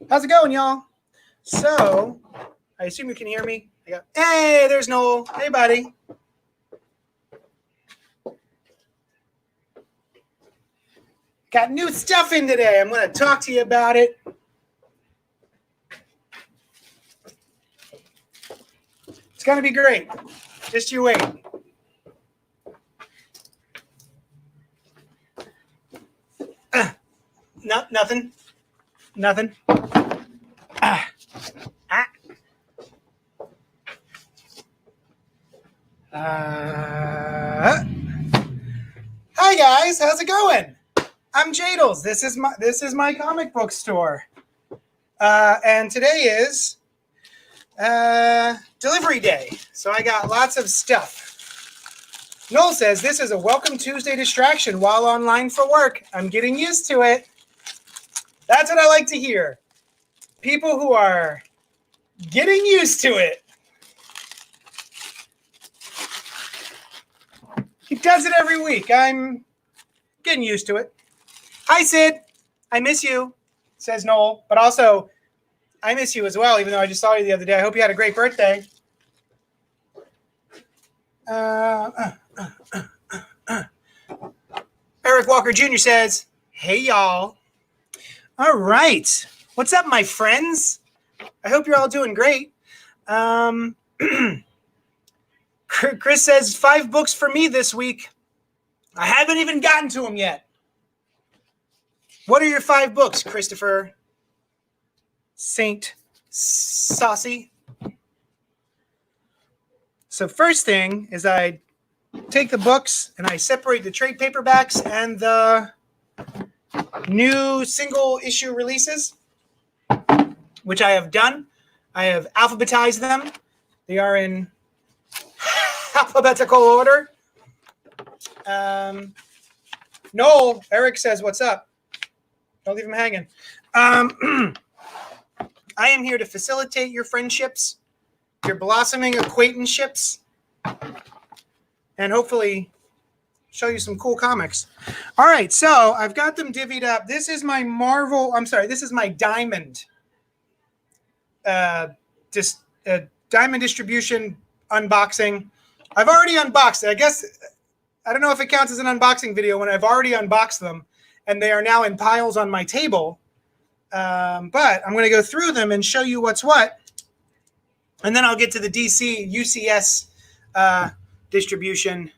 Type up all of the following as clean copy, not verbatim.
How's it going, y'all? So, I assume you can hear me. Hey, there's Noel. Hey, buddy. Got new stuff in today. I'm going to talk to you about it. It's going to be great. Just you wait. Nothing. Nothing. Hi, guys. How's it going? I'm Jadles. This is my comic book store. And today is delivery day. So I got lots of stuff. Noel says this is a welcome Tuesday distraction while online for work. I'm getting used to it. That's what I like to hear. People who are getting used to it. He does it every week. I'm getting used to it. Hi, Sid. I miss you, says Noel. But also, I miss you as well, even though I just saw you the other day. I hope you had a great birthday. Eric Walker Jr. says, hey, y'all. All right. What's up, my friends? I hope you're all doing great. Chris says 5 books for me this week. I haven't even gotten to them yet. What are your 5 books, Christopher Saint Saucy? So first thing is I take the books and I separate the trade paperbacks and the new single issue releases, which I have done. I have alphabetized them. They are in alphabetical order. Noel, Eric says, what's up? Don't leave him hanging. I am here to facilitate your friendships, your blossoming acquaintanceships, and hopefully show you some cool comics. All right, so I've got them divvied up. This is my this is my Diamond Diamond distribution unboxing. I've already unboxed it. I guess, I don't know if it counts as an unboxing video when I've already unboxed them and they are now in piles on my table. But I'm going to go through them and show you what's what. And then I'll get to the DC UCS distribution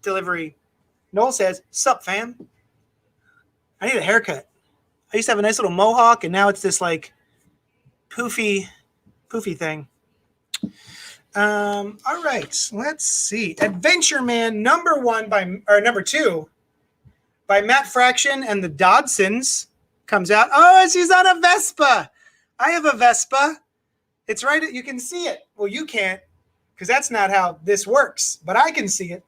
delivery. Noel says, sup, fam? I need a haircut. I used to have a nice little mohawk, and now it's this like poofy thing. All right, let's see. Adventure Man number 2 by Matt Fraction and the Dodsons comes out. Oh, she's on a Vespa. I have a Vespa. It's right. You can see it. Well, you can't, because that's not how this works, but I can see it.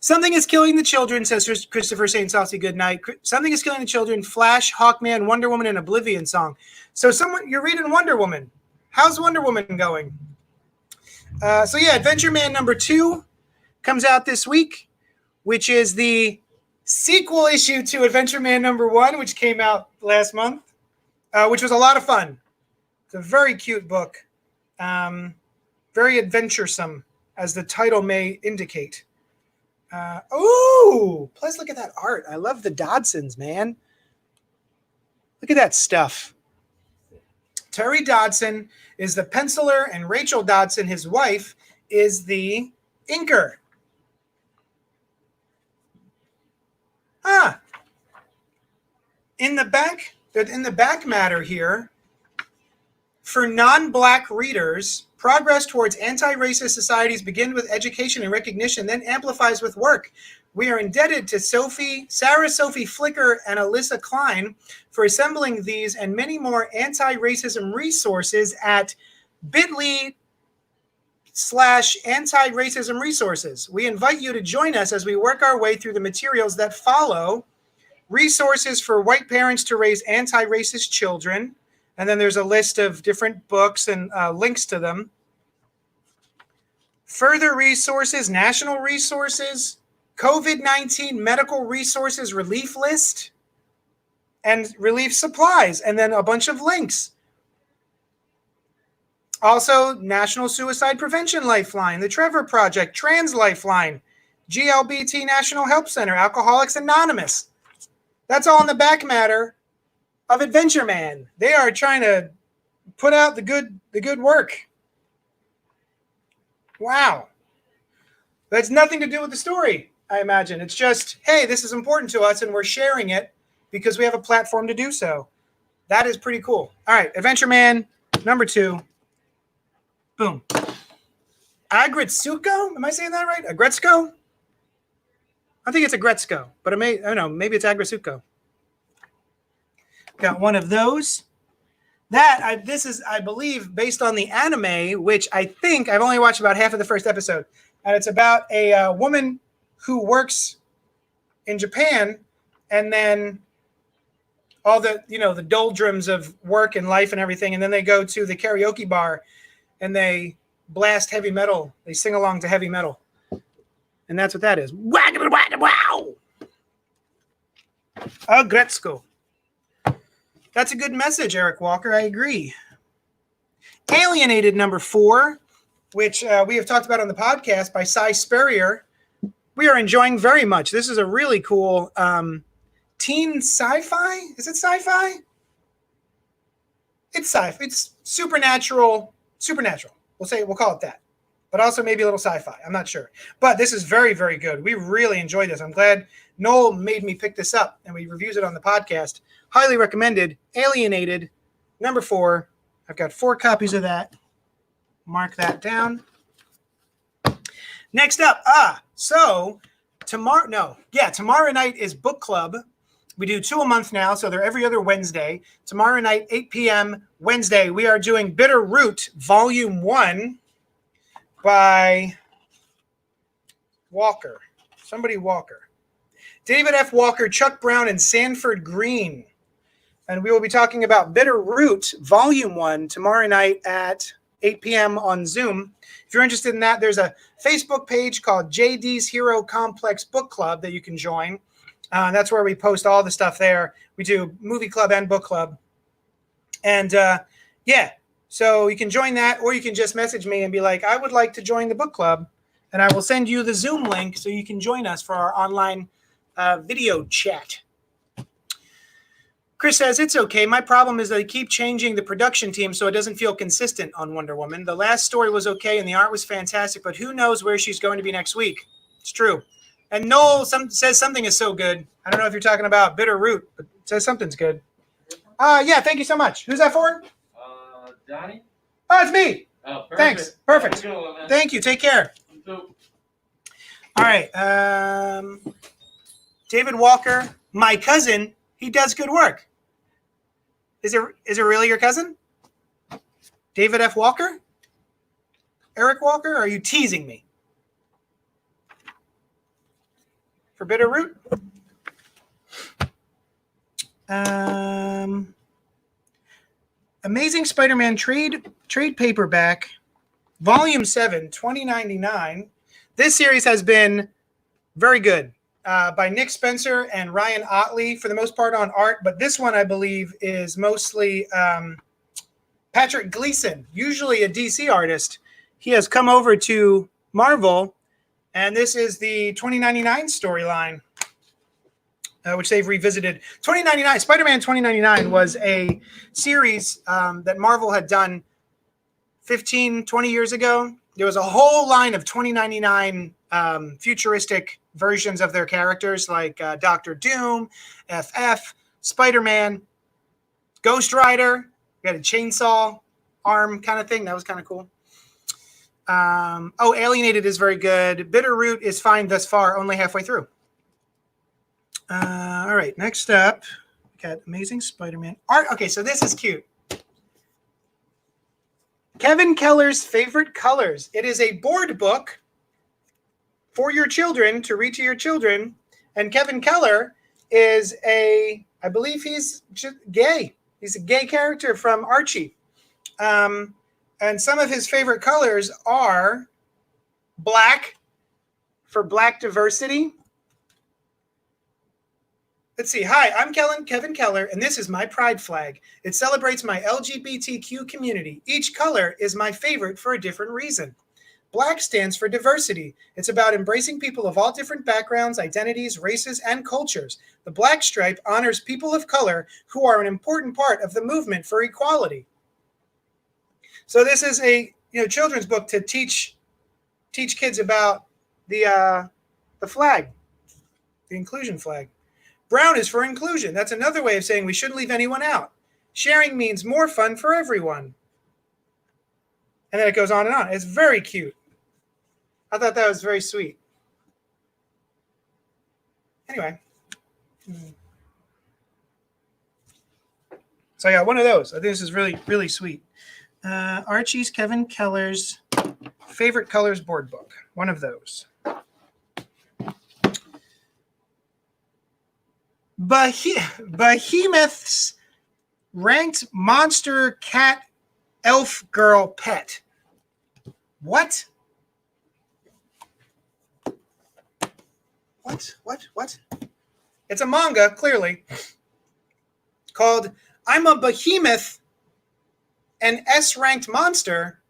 Something is killing the children, says Christopher St. Saucy. Good night. Something is killing the children. Flash, Hawkman, Wonder Woman, and Oblivion song. So you're reading Wonder Woman. How's Wonder Woman going? So yeah, Adventure Man number 2 comes out this week, which is the sequel issue to Adventure Man number 1, which came out last month, which was a lot of fun. It's a very cute book. Very adventuresome, as the title may indicate. Plus look at that art. I love the Dodsons, man. Look at that stuff. Terry Dodson is the penciler, and Rachel Dodson, his wife, is the inker. In the back matter here, For non-Black readers, progress towards anti-racist societies begins with education and recognition, then amplifies with work. We are indebted to Sarah Sophie Flicker and Alyssa Klein for assembling these and many more anti-racism resources at bit.ly/anti-racism resources. We invite you to join us as we work our way through the materials that follow. Resources for white parents to raise anti-racist children. And then there's a list of different books and links to them. Further resources, national resources, COVID-19 medical resources relief list, and relief supplies, and then a bunch of links. Also, National Suicide Prevention Lifeline, the Trevor Project, Trans Lifeline, GLBT National Help Center, Alcoholics Anonymous. That's all in the back matter of Adventure Man. They are trying to put out the good work. Wow. That's nothing to do with the story, I imagine. It's just, hey, this is important to us and we're sharing it because we have a platform to do so. That is pretty cool. All right, Adventure Man number 2. Boom. Agretsuko? Am I saying that right? Agretsuko? I think it's Agretsuko, but I don't know, maybe it's Agretsuko. Got one of those. This is, I believe, based on the anime, which I think I've only watched about half of the first episode. And it's about a woman who works in Japan, and then all the, the doldrums of work and life and everything. And then they go to the karaoke bar and they blast heavy metal. They sing along to heavy metal. And that's what that is. Wow! Agretsuko. That's a good message, Eric Walker. I agree. Alienated number 4, which we have talked about on the podcast by Cy Spurrier. We are enjoying very much. This is a really cool teen sci-fi. Is it sci-fi? It's sci-fi. It's supernatural. We'll call it that. But also maybe a little sci-fi. I'm not sure. But this is very, very good. We really enjoyed this. I'm glad Noel made me pick this up and we reviews it on the podcast. Highly recommended. Alienated number 4. I've got 4 copies of that. Mark that down. Next up, tomorrow night is book club. We do 2 a month now, so they're every other Wednesday. Tomorrow night, 8 p.m. Wednesday, we are doing Bitter Root, Volume 1 by Walker. David F. Walker, Chuck Brown, and Sanford Green. And we will be talking about Bitter Root, Volume 1, tomorrow night at 8 p.m. on Zoom. If you're interested in that, there's a Facebook page called JD's Hero Complex Book Club that you can join. That's where we post all the stuff there. We do movie club and book club. And so you can join that, or you can just message me and be like, I would like to join the book club. And I will send you the Zoom link so you can join us for our online video chat. Chris says, it's okay. My problem is they keep changing the production team so it doesn't feel consistent on Wonder Woman. The last story was okay and the art was fantastic, but who knows where she's going to be next week. It's true. And Noel says something is so good. I don't know if you're talking about Bitter Root, but it says something's good. Yeah, thank you so much. Who's that for? Donnie? Oh, it's me. Oh, perfect. Thanks. Perfect. Going, Thank you. Take care. All right. David Walker, my cousin, he does good work. Is it really your cousin? David F. Walker? Eric Walker? Or are you teasing me? For Bitter Root? Amazing Spider-Man trade paperback, Volume 7, $20.99. This series has been very good. By Nick Spencer and Ryan Otley, for the most part on art. But this one, I believe, is mostly Patrick Gleason, usually a DC artist. He has come over to Marvel, and this is the 2099 storyline, which they've revisited. 2099, Spider-Man 2099 was a series that Marvel had done 15, 20 years ago. There was a whole line of 2099 futuristic versions of their characters, like Doctor Doom, FF, Spider-Man, Ghost Rider. We had a chainsaw. arm kind of thing. That was kind of cool. Alienated is very good. Bitterroot is fine thus far, only halfway through. All right, next up, we got Amazing Spider-Man art. Okay, so this is cute. Kevin Keller's Favorite Colors. It is a board book for your children to read to your children. And Kevin Keller is I believe he's gay. He's a gay character from Archie. And some of his favorite colors are black for black diversity. Let's see. Hi, I'm Kevin Keller, and this is my pride flag. It celebrates my LGBTQ community. Each color is my favorite for a different reason. Black stands for diversity. It's about embracing people of all different backgrounds, identities, races, and cultures. The black stripe honors people of color who are an important part of the movement for equality. So this is a children's book to teach kids about the flag, the inclusion flag. Brown is for inclusion. That's another way of saying we shouldn't leave anyone out. Sharing means more fun for everyone. And then it goes on and on. It's very cute. I thought that was very sweet. Anyway. So I got one of those. I think this is really, really sweet. Archie's Kevin Keller's Favorite Colors board book. One of those. Behemoth's ranked monster cat elf girl pet. What? What? It's a manga, clearly, called I'm a Behemoth, an S-ranked monster,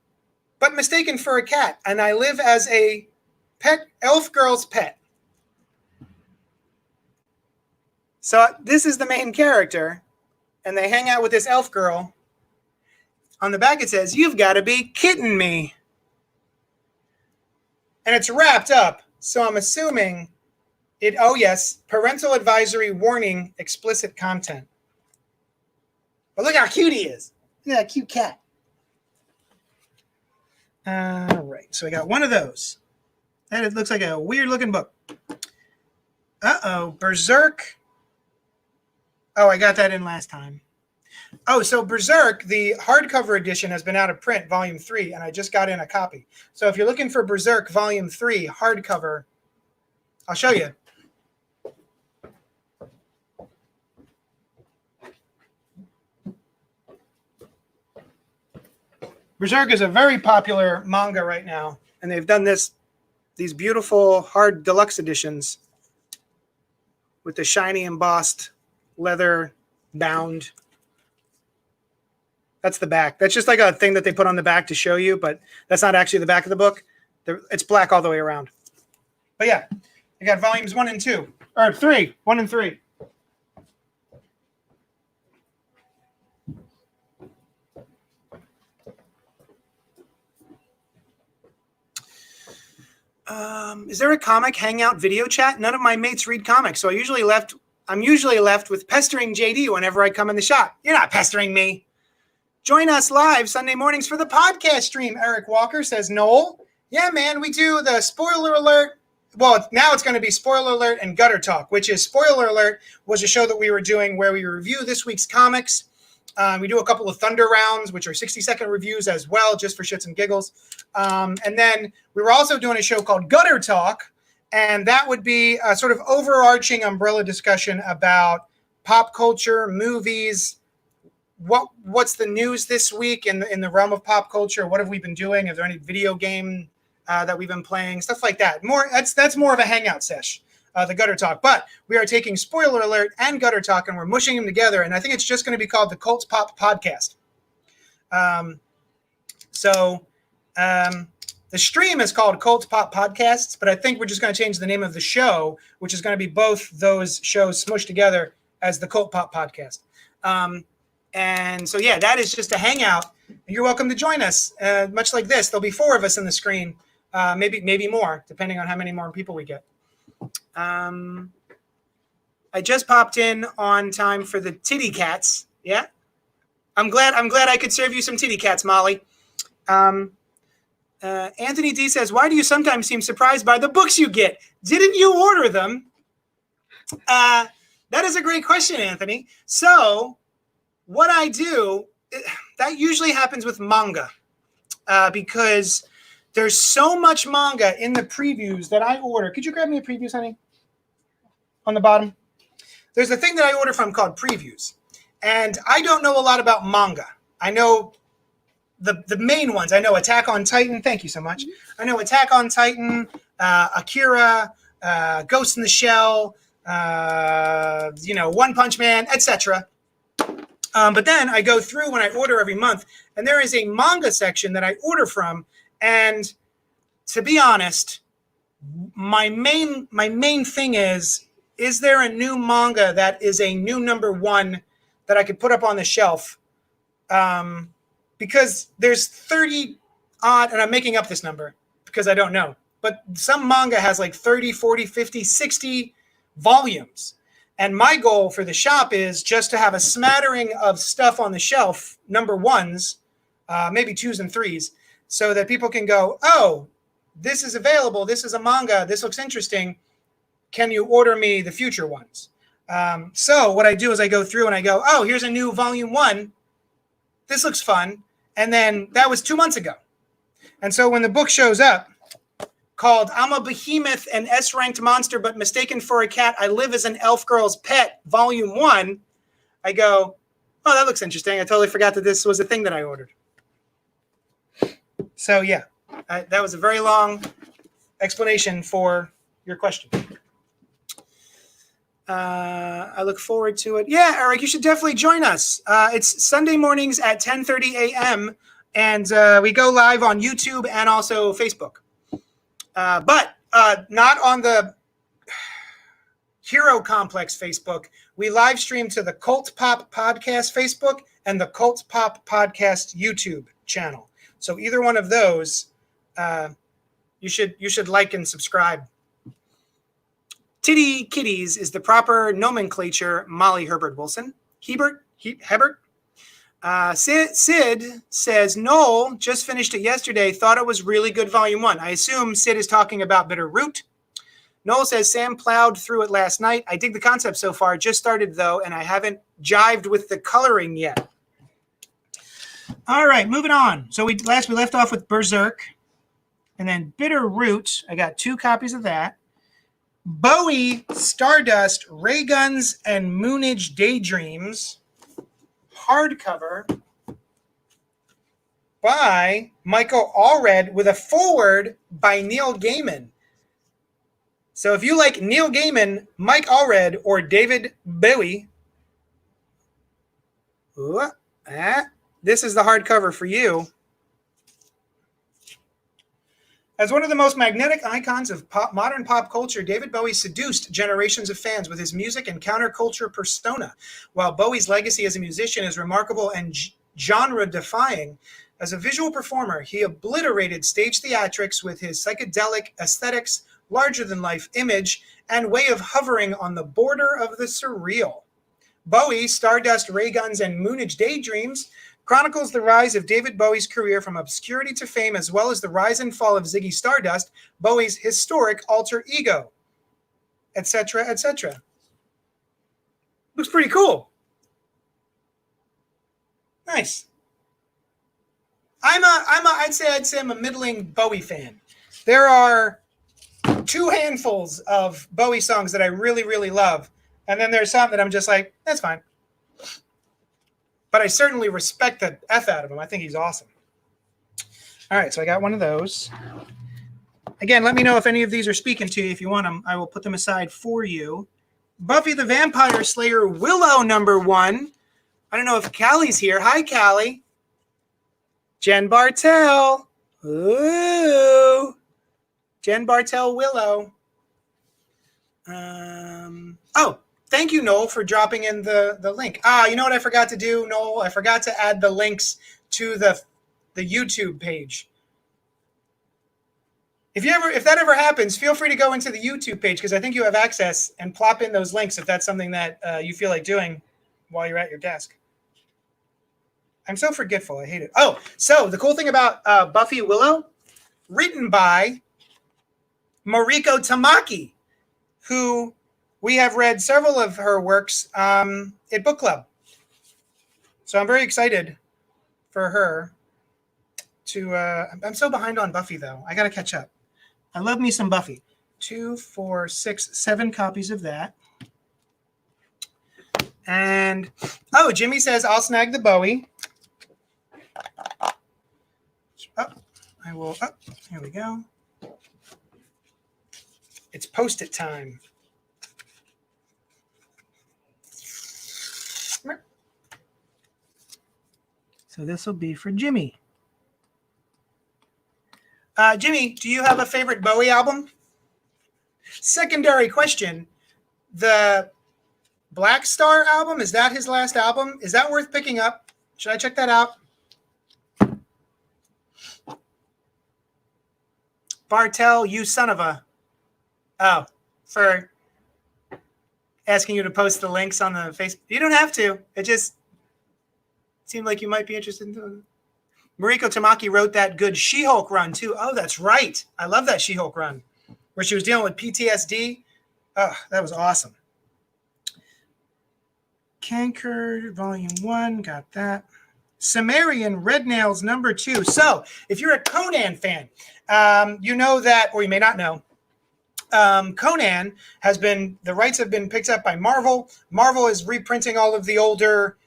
but mistaken for a cat, and I live as a pet elf girl's pet. So this is the main character, and they hang out with this elf girl. On the back it says, "You've got to be kidding me." And it's wrapped up, so I'm assuming it, oh yes, parental advisory warning, explicit content. But look how cute he is. Look at that cute cat. All right, so I got one of those. And it looks like a weird looking book. Berserk. Oh, I got that in last time. Oh, so Berserk, the hardcover edition has been out of print, volume 3, and I just got in a copy. So if you're looking for Berserk volume 3 hardcover, I'll show you. Berserk is a very popular manga right now, and they've done these beautiful hard deluxe editions with the shiny embossed leather bound. That's the back. That's just like a thing that they put on the back to show you, but that's not actually the back of the book. It's black all the way around. But yeah, I got volumes 1 and 2, or 3, 1 and 3. Is there a comic hangout video chat? None of my mates read comics, so I'm usually left with pestering JD whenever I come in the shop. You're not pestering me. Join us live Sunday mornings for the podcast stream, Eric Walker says. Noel, yeah, man, we do the spoiler alert. Well, now it's going to be spoiler alert and gutter talk, which is spoiler alert was a show that we were doing where we review this week's comics. We do a couple of Thunder rounds, which are 60-second reviews as well, just for shits and giggles. And then we were also doing a show called Gutter Talk, and that would be a sort of overarching umbrella discussion about pop culture, movies, what's the news this week in the realm of pop culture? What have we been doing? Are there any video game that we've been playing? Stuff like that. That's more of a hangout sesh, the Gutter Talk. But we are taking Spoiler Alert and Gutter Talk, and we're mushing them together. And I think it's just going to be called the Colts Pop Podcast. The stream is called Colts Pop Podcasts, but I think we're just going to change the name of the show, which is going to be both those shows smushed together as the Colt Pop Podcast. And so, yeah, that is just a hangout. You're welcome to join us. Much like this, there'll be 4 of us in the screen, maybe more, depending on how many more people we get. I just popped in on time for the Titty Cats. Yeah. I'm glad I could serve you some titty cats, Molly. Anthony D says, why do you sometimes seem surprised by the books you get? Didn't you order them? That is a great question, Anthony. So what I do, that usually happens with manga because there's so much manga in the previews that I order. Could you grab me a previews, honey? On the bottom. There's a thing that I order from called previews. And I don't know a lot about manga. I know the main ones. I know Attack on Titan. Thank you so much. I know Attack on Titan, Akira, Ghost in the Shell, One Punch Man, etc. But then I go through when I order every month, and there is a manga section that I order from. And to be honest, my main thing is there a new manga that is a new #1 that I could put up on the shelf? Because there's 30 odd, and I'm making up this number because I don't know, but some manga has like 30, 40, 50, 60 volumes. And my goal for the shop is just to have a smattering of stuff on the shelf, #1s, maybe 2s and 3s, so that people can go, oh, this is available. This is a manga. This looks interesting. Can you order me the future ones? So what I do is I go through and I go, oh, here's a new volume 1. This looks fun. And then that was 2 months ago. And so when the book shows up called I'm a Behemoth and S-ranked monster, but mistaken for a cat, I live as an elf girl's pet, volume 1, I go, oh, that looks interesting. I totally forgot that this was a thing that I ordered. So yeah, that was a very long explanation for your question. I look forward to it. Yeah, Eric, you should definitely join us. It's Sunday mornings at 10:30 a.m. and we go live on YouTube and also Facebook. But not on the Hero Complex Facebook. We live stream to the Cult Pop Podcast Facebook and the Cult Pop Podcast YouTube channel. So either one of those, you should like and subscribe. Titty Kitties is the proper nomenclature, Molly Herbert Wilson. Hebert? Sid says, Noel just finished it yesterday, thought it was really good volume 1. I assume Sid is talking about Bitter Root. Noel says, Sam plowed through it last night. I dig the concept so far. Just started, though, and I haven't jived with the coloring yet. All right, moving on. So we left off with Berserk. And then Bitter Root, I got 2 copies of that. Bowie, Stardust, Ray Guns, and Moonage Daydreams, hardcover by Michael Allred with a foreword by Neil Gaiman. So if you like Neil Gaiman, Mike Allred, or David Bowie, this is the hardcover for you. As one of the most magnetic icons of modern pop culture, David Bowie seduced generations of fans with his music and counterculture persona. While Bowie's legacy as a musician is remarkable and genre-defying, as a visual performer, he obliterated stage theatrics with his psychedelic aesthetics, larger-than-life image, and way of hovering on the border of the surreal. Bowie, Stardust, Ray Guns, and Moonage Daydreams chronicles the rise of David Bowie's career from obscurity to fame, as well as the rise and fall of Ziggy Stardust, Bowie's historic alter ego, etc., etc. Looks pretty cool. Nice. I'd say I'm a middling Bowie fan. There are 2 handfuls of Bowie songs that I really, really love, and then there's some that I'm just like, that's fine. But I certainly respect the F out of him. I think he's awesome. All right, so I got one of those. Again, let me know if any of these are speaking to you. If you want them, I will put them aside for you. Buffy the Vampire Slayer Willow #1. I don't know if Callie's here. Hi, Callie. Jen Bartel. Ooh. Jen Bartel Willow. Oh. Thank you, Noel, for dropping in the link. You know what I forgot to do, Noel? I forgot to add the links to the YouTube page. If that ever happens, feel free to go into the YouTube page because I think you have access, and plop in those links if that's something that you feel like doing while you're at your desk. I'm so forgetful. I hate it. Oh, so the cool thing about Buffy Willow, written by Mariko Tamaki, who we have read several of her works at book club. So I'm very excited for her to. I'm so behind on Buffy, though. I got to catch up. I love me some Buffy. 2, 4, 6, 7 copies of that. And, oh, Jimmy says, I'll snag the Bowie. Oh, I will. Oh, here we go. It's Post-it time. So this will be for Jimmy. Jimmy, do you have a favorite Bowie album? Secondary question. The Black Star album, is that his last album? Is that worth picking up? Should I check that out? Bartel, you son of a... Oh, for asking you to post the links on the Facebook. You don't have to. It just seemed like you might be interested in... Mariko Tamaki wrote that good She-Hulk run, too. Oh, that's right. I love that She-Hulk run, where she was dealing with PTSD. Oh, that was awesome. Canker, Volume 1, got that. Sumerian Red Nails number 2. So, if you're a Conan fan, you know that, or you may not know, Conan has been, the rights have been picked up by Marvel. Marvel is reprinting all of the older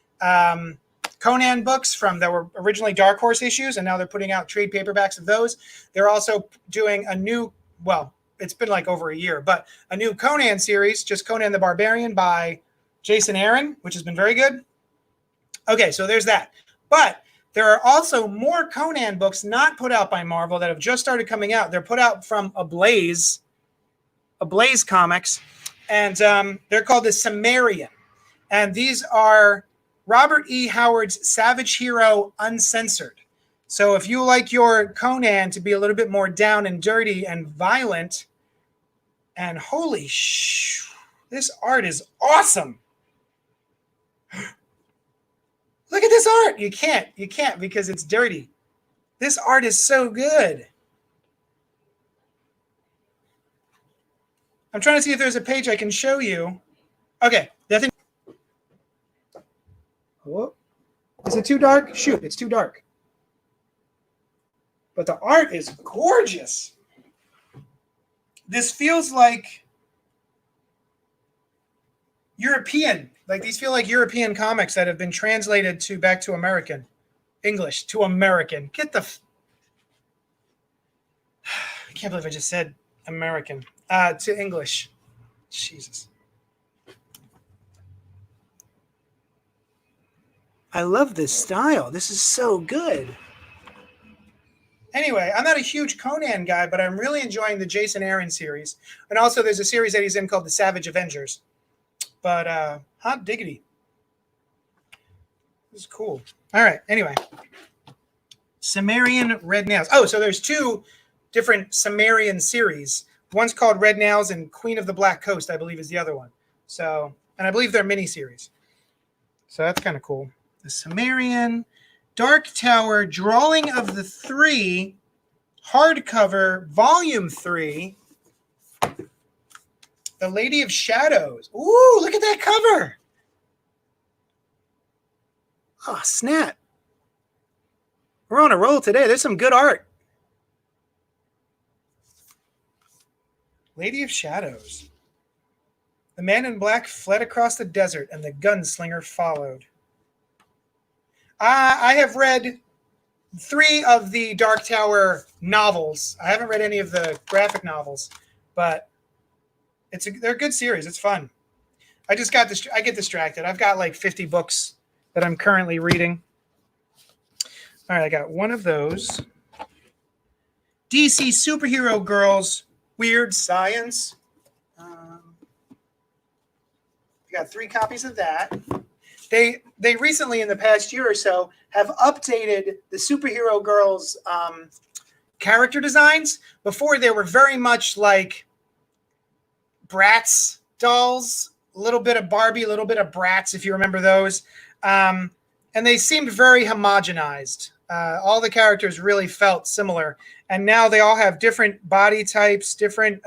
Conan books from that were originally Dark Horse issues, and now they're putting out trade paperbacks of those. They're also doing a new, well, it's been like over a year, but a new Conan series, just Conan the Barbarian by Jason Aaron, which has been very good. Okay, so there's that. But there are also more Conan books not put out by Marvel that have just started coming out. They're put out from Ablaze Comics, and they're called the Sumerian. And these are Robert E. Howard's Savage Hero Uncensored. So if you like your Conan to be a little bit more down and dirty and violent, and holy this art is awesome. Look at this art. You can't because it's dirty. This art is so good. I'm trying to see if there's a page I can show you. Okay, nothing. Whoa. Is it too dark? Shoot, it's too dark. But the art is gorgeous. This feels like European. Like these feel like European comics that have been translated to back to American. English to American. Get the... I can't believe I just said American. To English. Jesus. I love this style. This is so good. Anyway, I'm not a huge Conan guy, but I'm really enjoying the Jason Aaron series. And also there's a series that he's in called The Savage Avengers. But hot diggity. This is cool. All right, anyway. Sumerian Red Nails. Oh, so there's 2 different Sumerian series. One's called Red Nails and Queen of the Black Coast, I believe, is the other one. So, and I believe they're miniseries. So that's kind of cool. The Sumerian, Dark Tower, Drawing of the 3, hardcover, volume 3, The Lady of Shadows. Ooh, look at that cover. Oh, snap. We're on a roll today. There's some good art. Lady of Shadows. The man in black fled across the desert, and the gunslinger followed. I have read 3 of the Dark Tower novels. I haven't read any of the graphic novels, but they're a good series. It's fun. I get distracted. I've got like 50 books that I'm currently reading. All right, I got one of those. DC Superhero Girls Weird Science. I got 3 copies of that. They recently, in the past year or so, have updated the Superhero Girls character designs. Before, they were very much like Bratz dolls, a little bit of Barbie, a little bit of Bratz, if you remember those. And and they seemed very homogenized. All the characters really felt similar, and now they all have different body types, different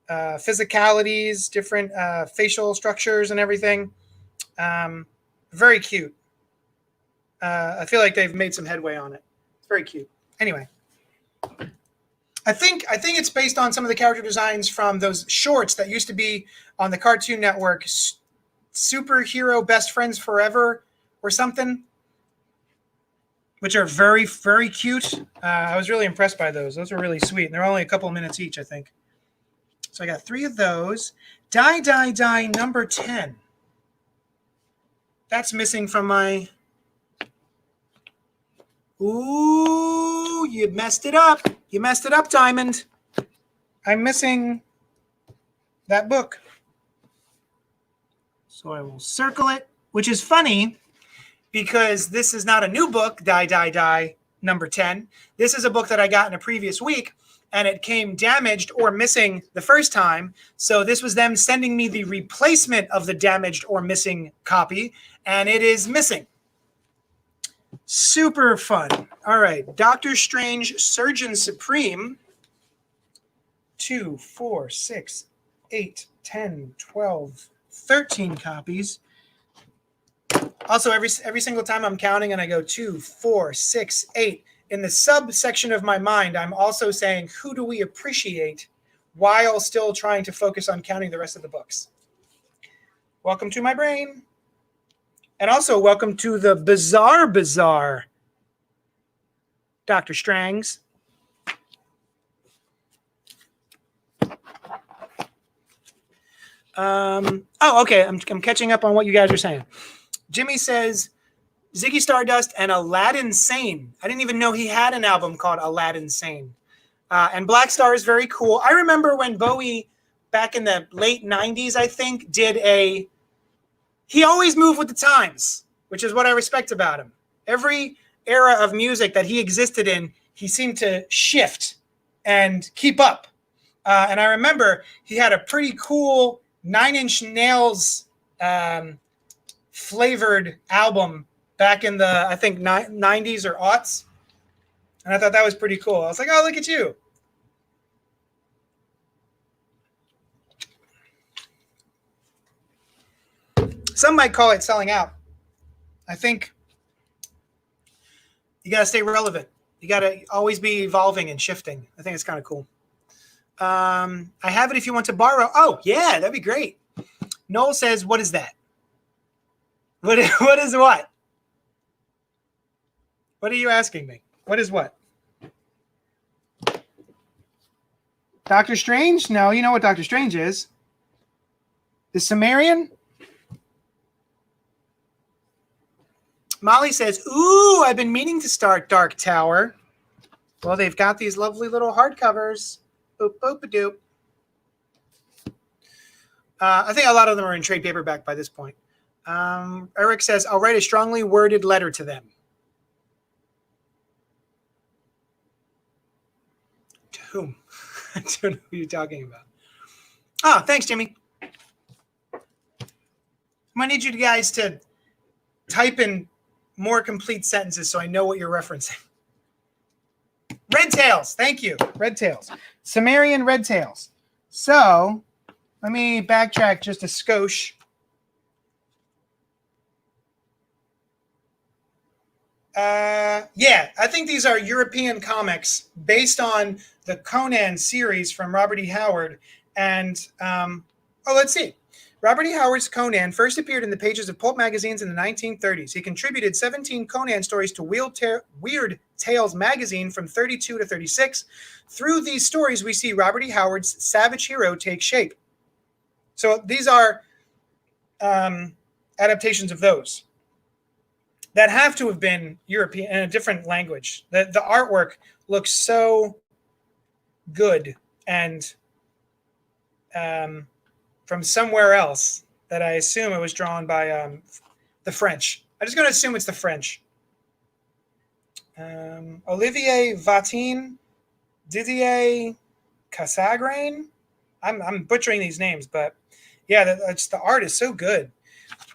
physicalities, different facial structures, and everything. Very cute. I feel like they've made some headway on it. It's very cute. Anyway, I think it's based on some of the character designs from those shorts that used to be on the Cartoon Network, Superhero Best Friends Forever or something, which are very, very cute. I was really impressed by those. Those were really sweet. And they're only a couple of minutes each, I think. So I got 3 of those. Die number 10. That's missing from my... Ooh, you messed it up. You messed it up, Diamond. I'm missing that book. So I will circle it, which is funny because this is not a new book, Die, number 10. This is a book that I got in a previous week, and it came damaged or missing the first time. So this was them sending me the replacement of the damaged or missing copy, and it is missing. Super fun. All right, Doctor Strange, Surgeon Supreme. 2, 4, 6, 8, 10, 12, 13 copies. Also, every single time I'm counting and I go 2, 4, 6, 8, in the subsection of my mind, I'm also saying, who do we appreciate, while still trying to focus on counting the rest of the books. Welcome to my brain. And also welcome to the Bazaar, Dr. Strangs. Okay. I'm catching up on what you guys are saying. Jimmy says Ziggy Stardust and Aladdin Sane. I didn't even know he had an album called Aladdin Sane. And Black Star is very cool. I remember when Bowie, back in the late 90s, I think, he always moved with the times, which is what I respect about him. Every era of music that he existed in, he seemed to shift and keep up. And I remember he had a pretty cool 9 Inch Nails flavored album back in the, I think, 90s or aughts. And I thought that was pretty cool. I was like, oh, look at you. Some might call it selling out. I think you got to stay relevant. You got to always be evolving and shifting. I think it's kind of cool. I have it if you want to borrow. Oh, yeah, that'd be great. Noel says, what is that? What is what? What are you asking me? What is what? Doctor Strange? No, you know what Doctor Strange is. The Sumerian? Molly says, ooh, I've been meaning to start Dark Tower. Well, they've got these lovely little hardcovers. Boop, boop, a doop. I think a lot of them are in trade paperback by this point. Eric says, I'll write a strongly worded letter to them. To whom? I don't know who you're talking about. Oh, thanks, Jimmy. I'm going to need you guys to type in more complete sentences so I know what you're referencing. Red Tails. Thank you. Red Tails. Sumerian Red Tails. So let me backtrack just a skosh. Yeah, I think these are European comics based on the Conan series from Robert E. Howard. And, let's see. Robert E. Howard's Conan first appeared in the pages of pulp magazines in the 1930s. He contributed 17 Conan stories to Weird Tales magazine from 32 to 36. Through these stories, we see Robert E. Howard's savage hero take shape. So these are adaptations of those that have to have been European in a different language. The artwork looks so good and from somewhere else that I assume it was drawn by the French. I'm just going to assume it's the French. Olivier Vatin, Didier Casagrain. I'm butchering these names, but yeah, the art is so good.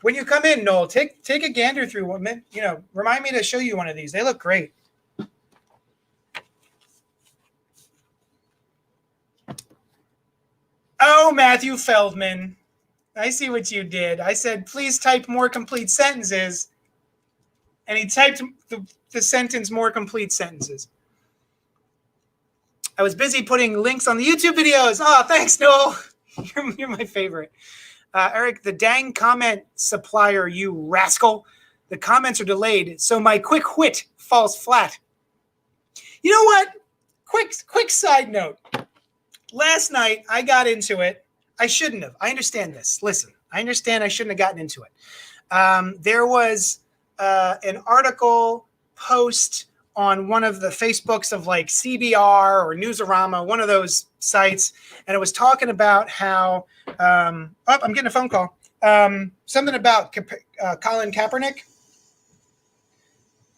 When you come in, Noel, take a gander through one. You know, remind me to show you one of these. They look great. Oh, Matthew Feldman. I see what you did. I said, please type more complete sentences. And he typed the sentence more complete sentences. I was busy putting links on the YouTube videos. Oh, thanks, Noel. You're my favorite. Eric, the dang comment supplier, you rascal. The comments are delayed, so my quick wit falls flat. You know what? Quick side note. Last night, I got into it. I shouldn't have. I understand this. Listen, I understand I shouldn't have gotten into it. There was an article post on one of the Facebooks of like CBR or Newsarama, one of those sites, and it was talking about how, I'm getting a phone call, something about Colin Kaepernick.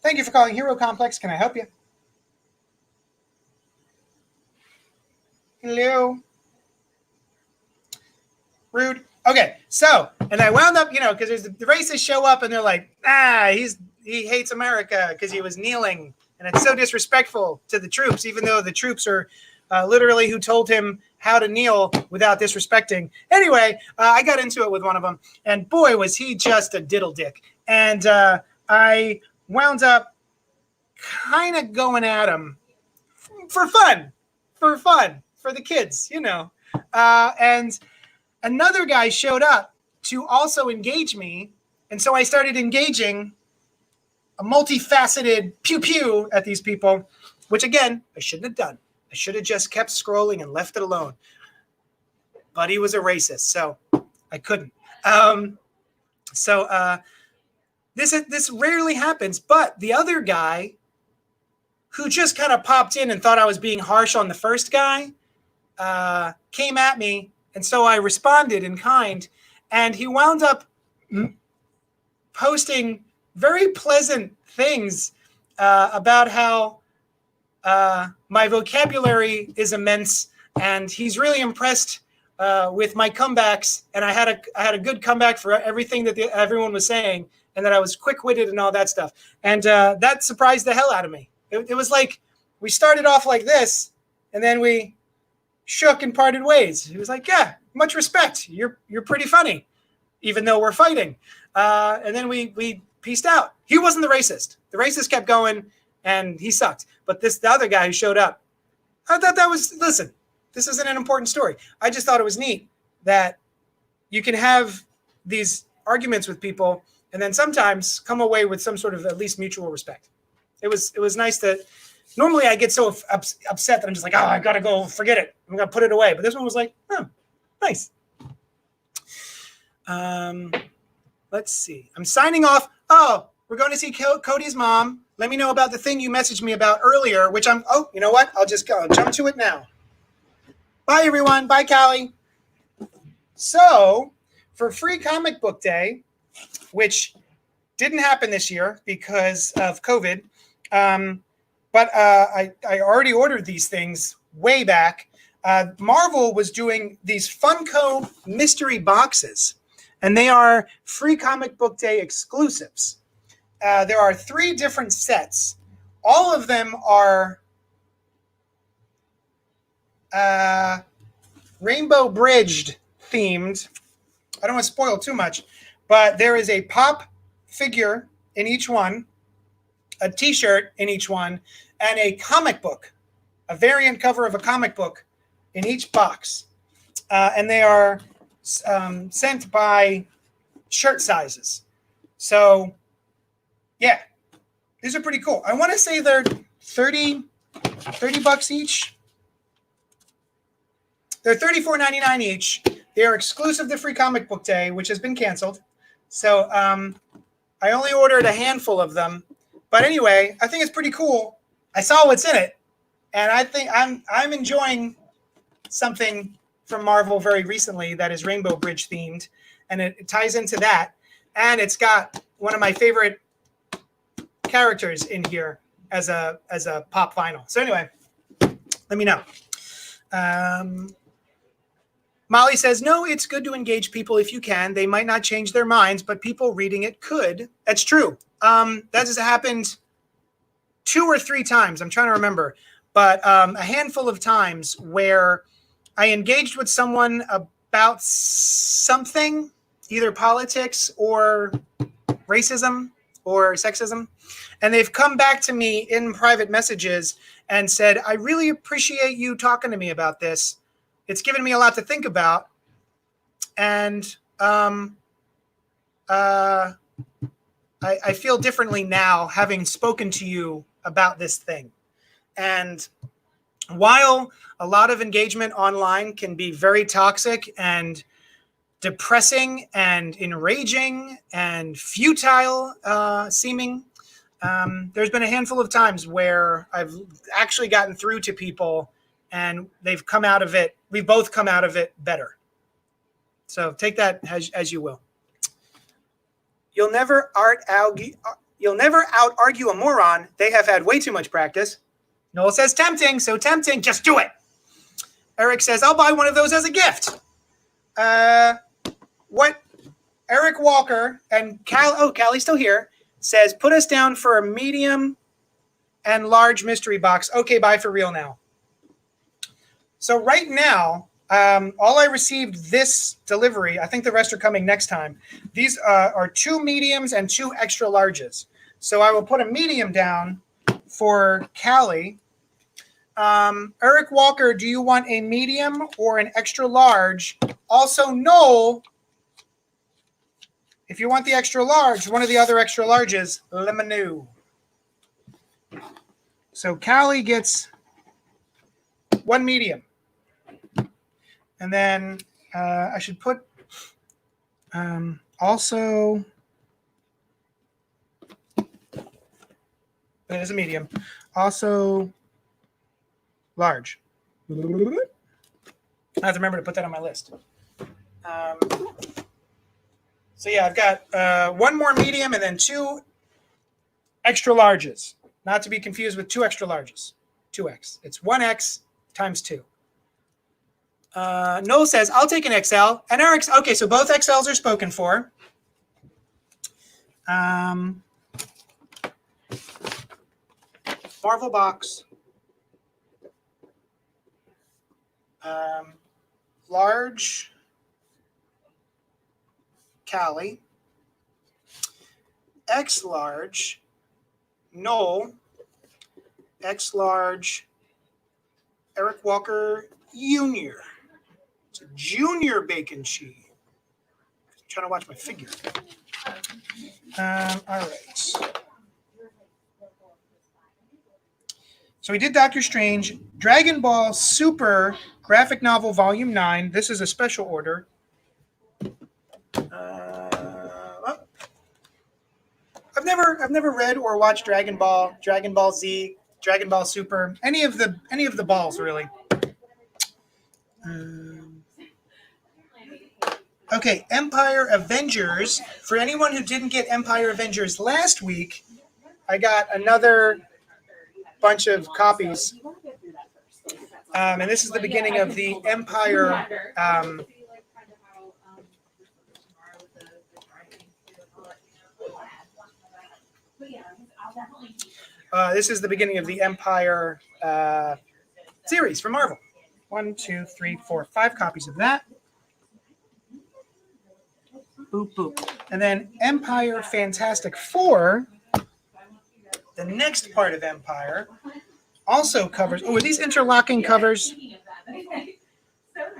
Thank you for calling Hero Complex. Can I help you? Hello. Rude. Okay, so, and I wound up, because there's the racists show up and they're like, he hates America because he was kneeling. And it's so disrespectful to the troops, even though the troops are literally who told him how to kneel without disrespecting. Anyway, I got into it with one of them, and boy, was he just a diddle dick. And I wound up kind of going at him for fun, for the kids, and another guy showed up to also engage me. And so I started engaging a multifaceted pew at these people, which again, I shouldn't have done. I should have just kept scrolling and left it alone. But he was a racist, so I couldn't. This rarely happens, but the other guy who just kind of popped in and thought I was being harsh on the first guy came at me. And so I responded in kind, and he wound up posting very pleasant things about how my vocabulary is immense, and he's really impressed with my comebacks. And I had a good comeback for everything that everyone was saying, and that I was quick-witted and all that stuff. And that surprised the hell out of me. It was like we started off like this, and then we shook and parted ways. He was like, yeah, much respect. You're pretty funny, even though we're fighting. And then we pieced out. He wasn't the racist. The racist kept going, and he sucked. But the other guy who showed up, I thought that was, listen, this isn't an important story. I just thought it was neat that you can have these arguments with people and then sometimes come away with some sort of at least mutual respect. It was nice that normally I get so upset that I'm just like, I got to go, forget it. I'm going to put it away. But this one was like, nice. Let's see. I'm signing off. Oh, we're going to see Cody's mom. Let me know about the thing you messaged me about earlier, which you know what? I'll just go jump to it now. Bye, everyone. Bye, Callie. So for Free Comic Book Day, which didn't happen this year because of COVID, but I already ordered these things way back. Marvel was doing these Funko mystery boxes, and they are Free Comic Book Day exclusives. There are 3 different sets. All of them are Rainbow Bridged themed. I don't want to spoil too much, but there is a pop figure in each one, a t-shirt in each one, and a comic book, a variant cover of a comic book in each box. And they are sent by shirt sizes. So, yeah, these are pretty cool. I want to say they're $30 each. They're $34.99 each. They are exclusive to Free Comic Book Day, which has been canceled. So I only ordered a handful of them. But anyway, I think it's pretty cool. I saw what's in it, and I think I'm enjoying something from Marvel very recently that is Rainbow Bridge themed, and it ties into that. And it's got one of my favorite characters in here as a pop vinyl. So anyway, let me know. Molly says, no, it's good to engage people if you can. They might not change their minds, but people reading it could. That's true. That has happened 2 or 3 times. I'm trying to remember. But a handful of times where I engaged with someone about something, either politics or racism or sexism, and they've come back to me in private messages and said, I really appreciate you talking to me about this. It's given me a lot to think about. And I feel differently now having spoken to you about this thing. And while a lot of engagement online can be very toxic and depressing and enraging and futile seeming, there's been a handful of times where I've actually gotten through to people and they've come out of it. We've both come out of it better. So take that as you will. You'll never out-argue a moron. They have had way too much practice. Noel says tempting, so tempting. Just do it. Eric says, I'll buy one of those as a gift. What Eric Walker and Callie's still here, says, put us down for a medium and large mystery box. Okay, bye for real now. So right now, all I received this delivery, I think the rest are coming next time. These are 2 mediums and 2 extra larges. So I will put a medium down for Callie. Eric Walker, do you want a medium or an extra large? Also, Noel, if you want the extra large, one of the other extra larges, let me know. So Callie gets 1 medium. And then I should put also, it is a medium, also large. I have to remember to put that on my list. So yeah, I've got 1 more medium and then 2 extra larges. Not to be confused with 2 extra larges. 2X. It's 1X times 2. Noel says, I'll take an XL. And Eric's, okay, so both XLs are spoken for. Marvel box. Large Callie. X large Noel. X large Eric Walker Jr. It's a junior bacon cheese. I'm trying to watch my figure. All right. So we did Doctor Strange, Dragon Ball Super Graphic Novel Volume 9. This is a special order. I've never read or watched Dragon Ball, Dragon Ball Z, Dragon Ball Super, any of the balls really. Okay, Empire Avengers. For anyone who didn't get Empire Avengers last week, I got another bunch of copies. And this is the beginning of the Empire. This is the beginning of the Empire series from Marvel. 1, 2, 3, 4, 5 copies of that. Boop, boop. And then Empire Fantastic Four, the next part of Empire, also covers. Oh, are these interlocking covers?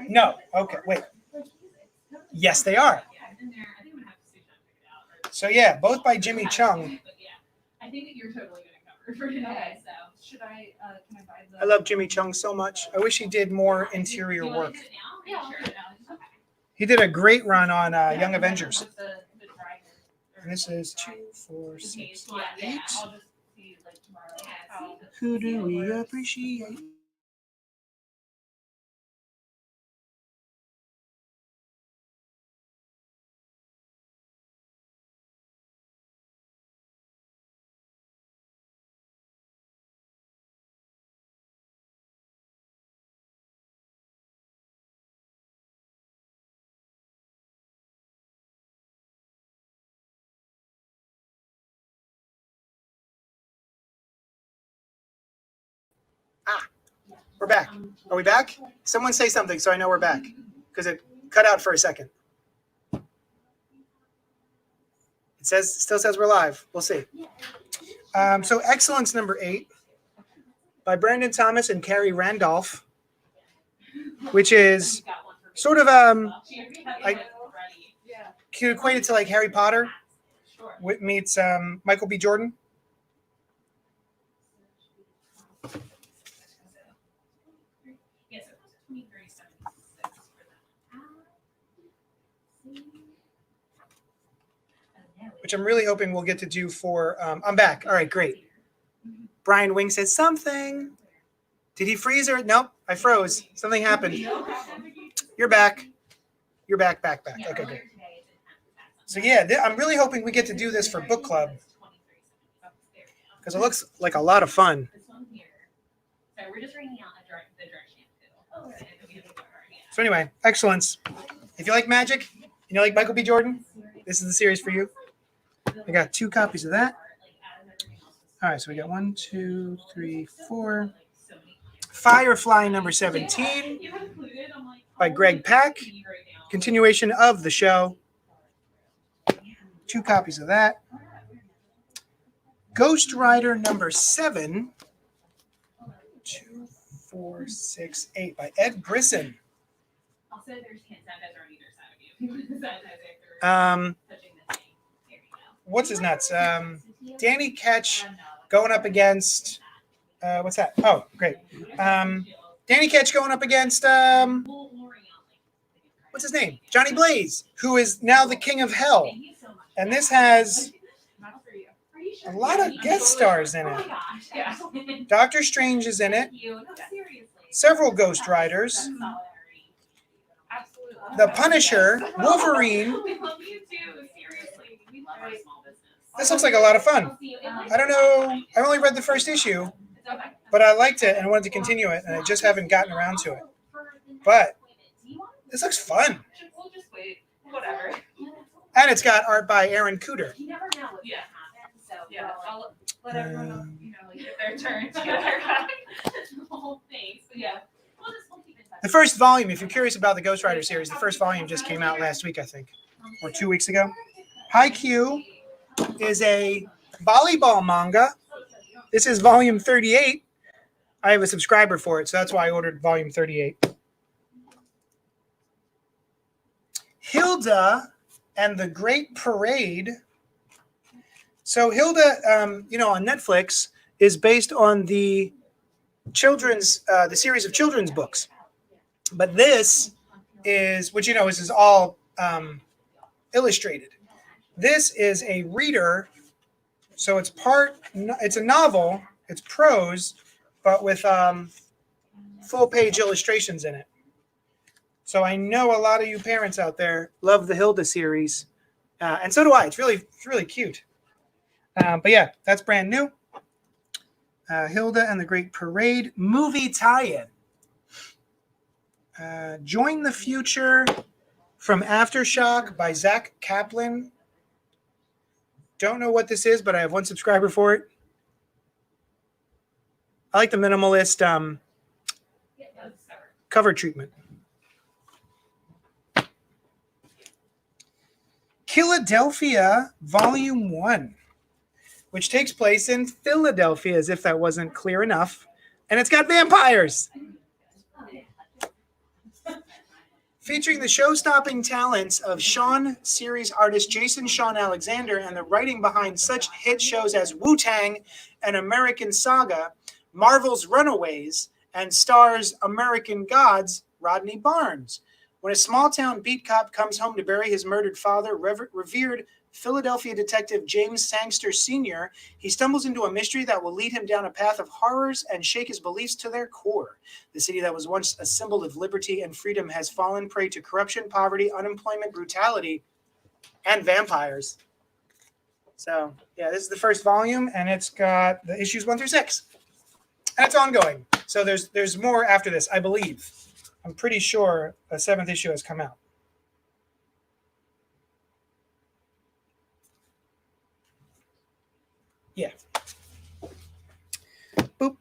No. Okay, wait. Yes, they are. So yeah, both by Jimmy Chung. I think that you're totally going to cover for today. So should I? Can I buy the? I love Jimmy Chung so much. I wish he did more interior work. Yeah. He did a great run on Young Avengers. And this is 2, 4, 6, 8. Who do we appreciate? We're back. Are we back? Someone say something so I know we're back, because it cut out for a second. It still says we're live. We'll see. So Excellence number 8 by Brandon Thomas and Carrie Randolph, which is sort of equated to like Harry Potter meets Michael B. Jordan. Which I'm really hoping we'll get to do for. I'm back. All right, great. Brian Wing says something. Did he freeze or nope? I froze. Something happened. You're back. You're back. Okay, great. So yeah, I'm really hoping we get to do this for book club because it looks like a lot of fun. So anyway, Excellence. If you like magic and you like Michael B. Jordan, this is the series for you. I got 2 copies of that. All right, so we got 1, 2, 3, 4. Firefly number 17 by Greg Pak. Continuation of the show. 2 copies of that. Ghost Rider number 7. 2, 4, 6, 8 by Ed Brisson. Also, there's hand sanitizer on either side of you. What's his nuts? Danny Ketch going up against what's that? Oh, great. Danny Ketch going up against what's his name? Johnny Blaze, who is now the king of hell. And this has a lot of guest stars in it. Doctor Strange is in it. Several Ghost Riders. The Punisher, Wolverine. This looks like a lot of fun. I don't know. I only read the first issue, but I liked it and wanted to continue it, and I just haven't gotten around to it. But this looks fun. And it's got art by Aaron Cooter. I'll let everyone get their turn to get their whole thing. So yeah. The first volume, if you're curious about the Ghost Rider series, the first volume just came out last week, I think, or 2 weeks ago. Haikyuu is a volleyball manga. This is volume 38. I have a subscriber for it, so that's why I ordered volume 38. Hilda and the Great Parade. So Hilda, on Netflix, is based on the series of children's books. But this is, which is all illustrated. This is a reader, so it's a novel, it's prose, but with full-page illustrations in it. So I know a lot of you parents out there love the Hilda series, and so do I. It's really cute. But yeah, that's brand new. Hilda and the Great Parade movie tie-in. Join the Future from Aftershock by Zach Kaplan. Don't know what this is, but I have 1 subscriber for it. I like the minimalist cover treatment. Philadelphia Volume 1, which takes place in Philadelphia, as if that wasn't clear enough. And it's got vampires. Featuring the show-stopping talents of Sean series artist Jason Sean Alexander and the writing behind such hit shows as Wu-Tang and American Saga, Marvel's Runaways, and stars American Gods Rodney Barnes. When a small-town beat cop comes home to bury his murdered father, revered Philadelphia detective James Sangster Sr., he stumbles into a mystery that will lead him down a path of horrors and shake his beliefs to their core. The city that was once a symbol of liberty and freedom has fallen prey to corruption, poverty, unemployment, brutality, and vampires. So, yeah, this is the first volume, and it's got the issues 1 through 6. And it's ongoing. So there's more after this, I believe. I'm pretty sure a 7th issue has come out. Yeah. Boop.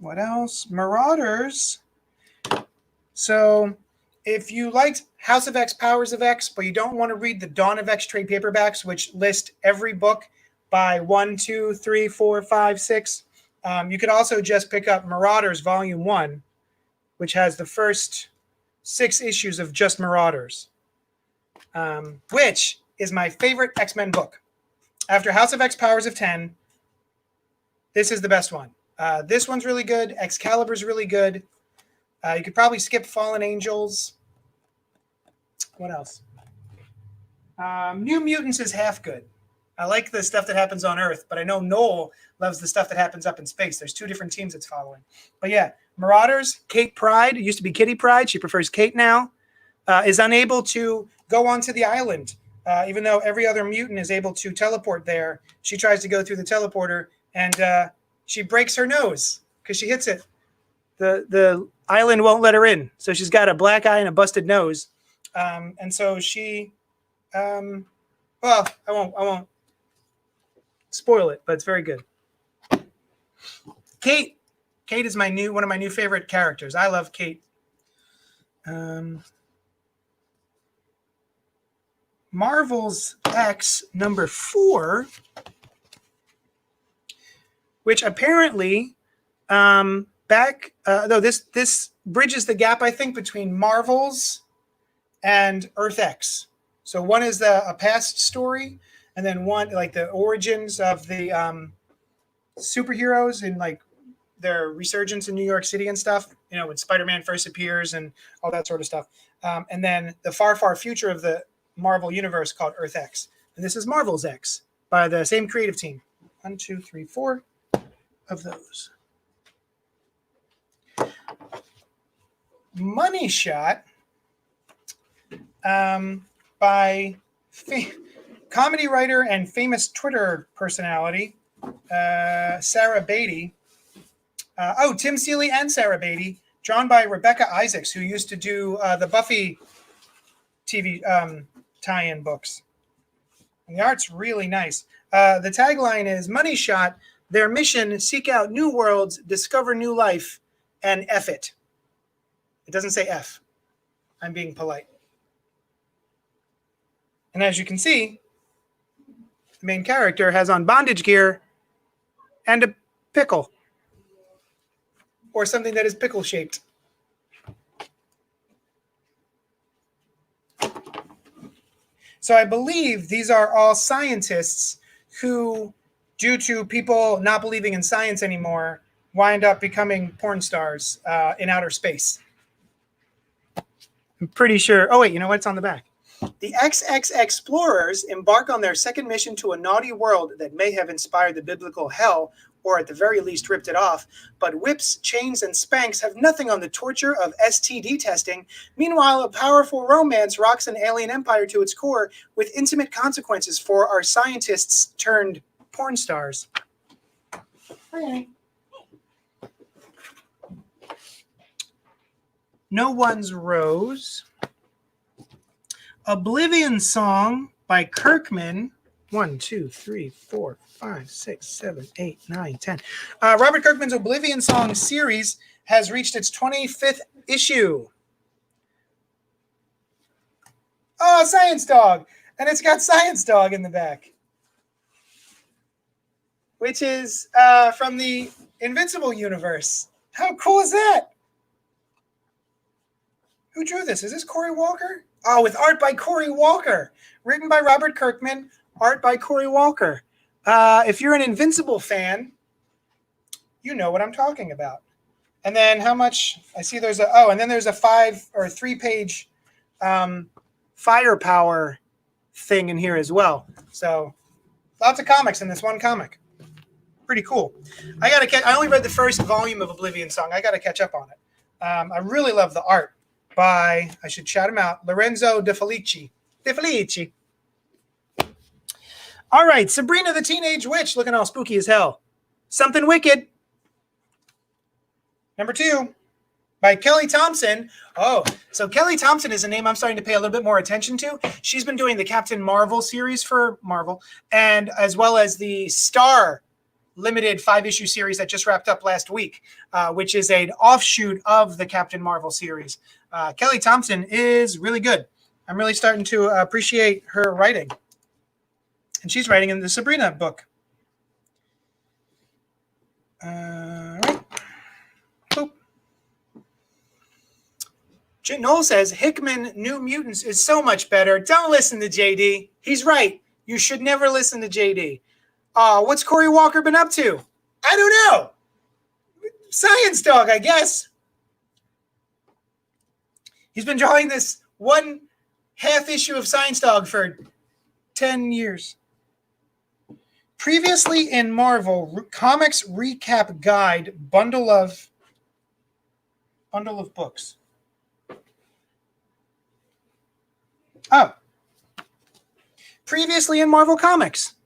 What else? Marauders. So if you liked House of X, Powers of X, but you don't want to read the Dawn of X trade paperbacks, which list every book by 1, 2, 3, 4, 5, 6, you could also just pick up Marauders Volume 1, which has the first 6 issues of just Marauders, which is my favorite X-Men book. After House of X, Powers of 10, this is the best one. This one's really good. Excalibur's really good. You could probably skip Fallen Angels. What else? New Mutants is half good. I like the stuff that happens on Earth, but I know Noel loves the stuff that happens up in space. There's 2 different teams it's following. But yeah, Marauders, Kate Pryde, it used to be Kitty Pryde. She prefers Kate now, is unable to go onto the island. Even though every other mutant is able to teleport there, she tries to go through the teleporter, and she breaks her nose because she hits it. The island won't let her in, so she's got a black eye and a busted nose, and so she, well, I won't spoil it, but it's very good. Kate is one of my new favorite characters. I love Kate. Marvel's X number 4, which apparently this bridges the gap, I think, between Marvel's and Earth X. So one is a past story, and then one like the origins of the superheroes and like their resurgence in New York City and stuff. You know, when Spider-Man first appears and all that sort of stuff. And then the far, far future of the Marvel universe called Earth X. And this is Marvel's X by the same creative team. 1, 2, 3, 4 of those. Money Shot by comedy writer and famous Twitter personality Sarah Beatty. Tim Seeley and Sarah Beatty, drawn by Rebecca Isaacs, who used to do the Buffy TV tie-in books. And the art's really nice. The tagline is Money Shot, their mission, seek out new worlds, discover new life, and F it. It doesn't say F. I'm being polite. And as you can see, the main character has on bondage gear and a pickle. Or something that is pickle-shaped. So I believe these are all scientists who, due to people not believing in science anymore, wind up becoming porn stars in outer space. I'm pretty sure. Oh, wait, you know what's on the back? The XX explorers embark on their second mission to a naughty world that may have inspired the biblical hell, or at the very least ripped it off. But whips, chains, and spanks have nothing on the torture of STD testing. Meanwhile, a powerful romance rocks an alien empire to its core with intimate consequences for our scientists turned porn stars. Okay. No One's Rose. Oblivion Song by Kirkman. 1, 2, 3, 4, 5, 6, 7, 8, 9, 10. Robert Kirkman's Oblivion Song series has reached its 25th issue. Oh, Science Dog. And it's got Science Dog in the back. Which is from the Invincible universe. How cool is that? Who drew this? Is this Cory Walker? Oh, with art by Cory Walker. Written by Robert Kirkman. Art by Cory Walker. If you're an Invincible fan, you know what I'm talking about. And then how much? I see there's and then there's a 5 or 3-page firepower thing in here as well. So lots of comics in this one comic. Pretty cool. I only read the first volume of Oblivion Song. I got to catch up on it. I really love the art by, I should shout him out, Lorenzo De Felici. All right, Sabrina the Teenage Witch, looking all spooky as hell. Something Wicked. Number 2, by Kelly Thompson. Oh, so Kelly Thompson is a name I'm starting to pay a little bit more attention to. She's been doing the Captain Marvel series for Marvel, and as well as the Star limited 5-issue series that just wrapped up last week, which is an offshoot of the Captain Marvel series. Kelly Thompson is really good. I'm really starting to appreciate her writing. And she's writing in the Sabrina book. Right. Boop. Noel says, Hickman New Mutants is so much better. Don't listen to JD. He's right. You should never listen to JD. What's Corey Walker been up to? I don't know. Science Dog, I guess. He's been drawing this one half issue of Science Dog for 10 years. Previously in Marvel Comics Recap Guide, bundle of books. Oh. Previously in Marvel Comics.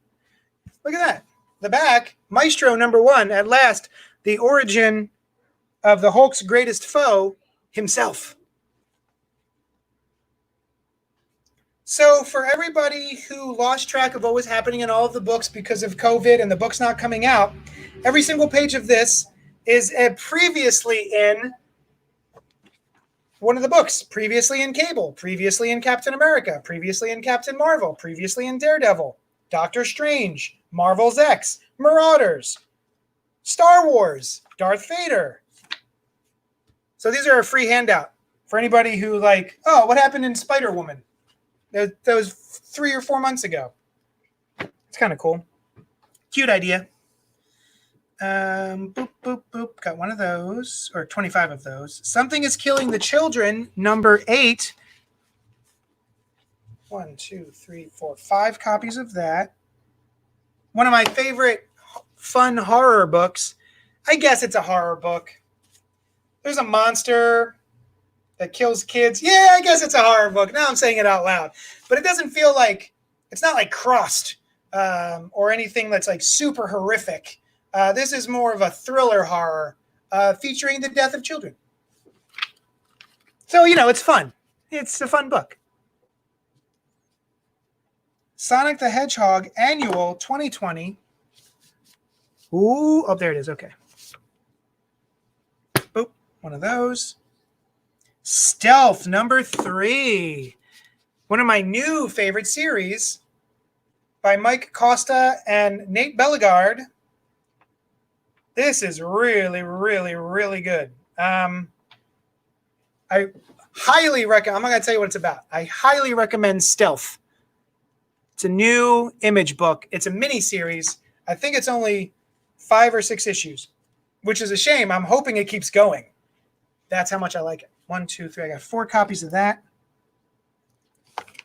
Look at that. The back, Maestro #1, at last, the origin of the Hulk's greatest foe, himself. So for everybody who lost track of what was happening in all of the books because of COVID and the books not coming out, every single page of this is previously in one of the books. Previously in Cable, previously in Captain America, previously in Captain Marvel, previously in Daredevil, Doctor Strange, Marvel's X, Marauders, Star Wars, Darth Vader. So these are a free handout for anybody who what happened in Spider-Woman? That was 3 or 4 months ago. It's kind of cool. Cute idea. Boop, boop, boop. Got one of those, or 25 of those. Something is Killing the Children, #8. 1, 2, 3, 4, 5 copies of that. One of my favorite fun horror books. I guess it's a horror book. There's a monster that kills kids. Yeah, I guess it's a horror book. Now I'm saying it out loud. But it doesn't feel like, it's not like Crust or anything that's like super horrific. This is more of a thriller horror featuring the death of children. So, it's fun. It's a fun book. Sonic the Hedgehog Annual 2020. Ooh, oh, there it is. Okay. Boop, one of those. Stealth #3. One of my new favorite series by Mike Costa and Nate Bellegarde. This is really, really, really good. I highly recommend, I'm not going to tell you what it's about. I highly recommend Stealth. It's a new Image book. It's a mini series. I think it's only 5 or 6 issues, which is a shame. I'm hoping it keeps going. That's how much I like it. 1, 2, 3. I got 4 copies of that.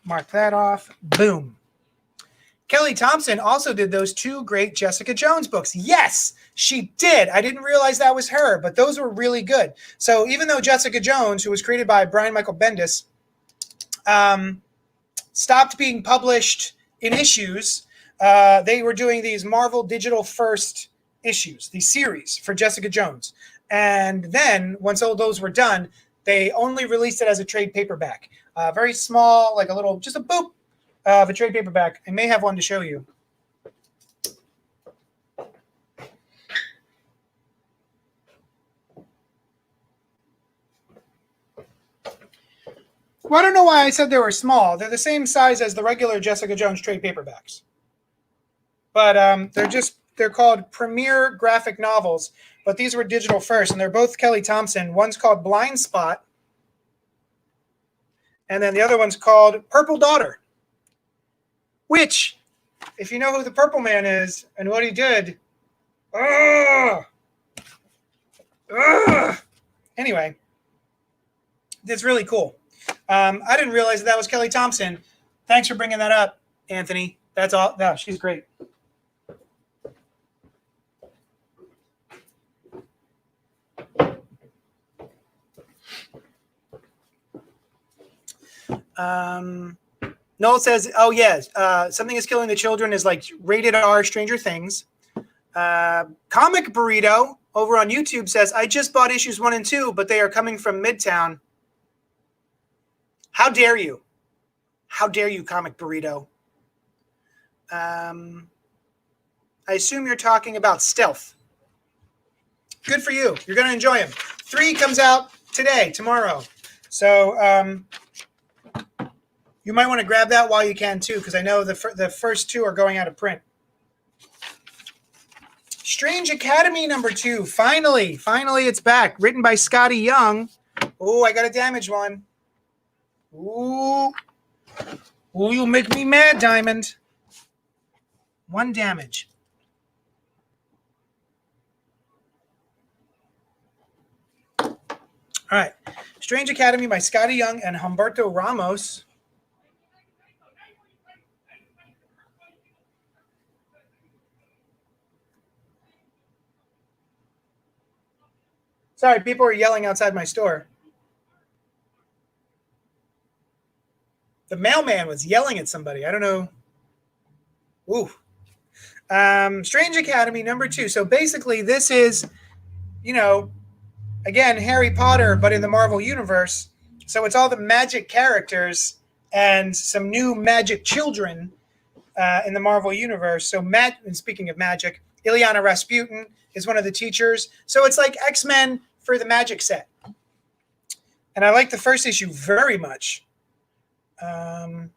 Mark that off. Boom. Kelly Thompson also did those 2 great Jessica Jones books. Yes, she did. I didn't realize that was her, but those were really good. So even though Jessica Jones, who was created by Brian Michael Bendis, stopped being published in issues, they were doing these Marvel Digital First issues, these series for Jessica Jones. And then once all those were done, they only released it as a trade paperback. Very small, like just a boop of a trade paperback. I may have one to show you. Well, I don't know why I said they were small. They're the same size as the regular Jessica Jones trade paperbacks. But they're called Premier Graphic Novels. But these were digital first, and they're both Kelly Thompson. One's called Blind Spot, and then the other one's called Purple Daughter, which, if you know who the Purple Man is and what he did, anyway, it's really cool. I didn't realize that was Kelly Thompson. Thanks for bringing that up, Anthony. That's all. No, she's great. Noel says, oh, yes, Something is Killing the Children is like rated R Stranger Things. Comic Burrito over on YouTube says, I just bought issues 1 and 2, but they are coming from Midtown. How dare you? How dare you, Comic Burrito? I I assume you're talking about Stealth. Good for you. You're going to enjoy them. 3 comes out today, tomorrow. So you might want to grab that while you can too, because I know the first 2 are going out of print. Strange Academy #2. Finally it's back. Written by Scotty Young. Oh, I got a damaged one. Ooh, you'll make me mad, Diamond. 1 damage. All right. Strange Academy by Scotty Young and Humberto Ramos. Sorry, people are yelling outside my store. The mailman was yelling at somebody. I don't know. Ooh. Strange Academy #2. So basically this is, again, Harry Potter, but in the Marvel Universe. So it's all the magic characters and some new magic children in the Marvel Universe. So and speaking of magic, Ilyana Rasputin is one of the teachers. So it's like X-Men for the magic set. And I like the first issue very much. And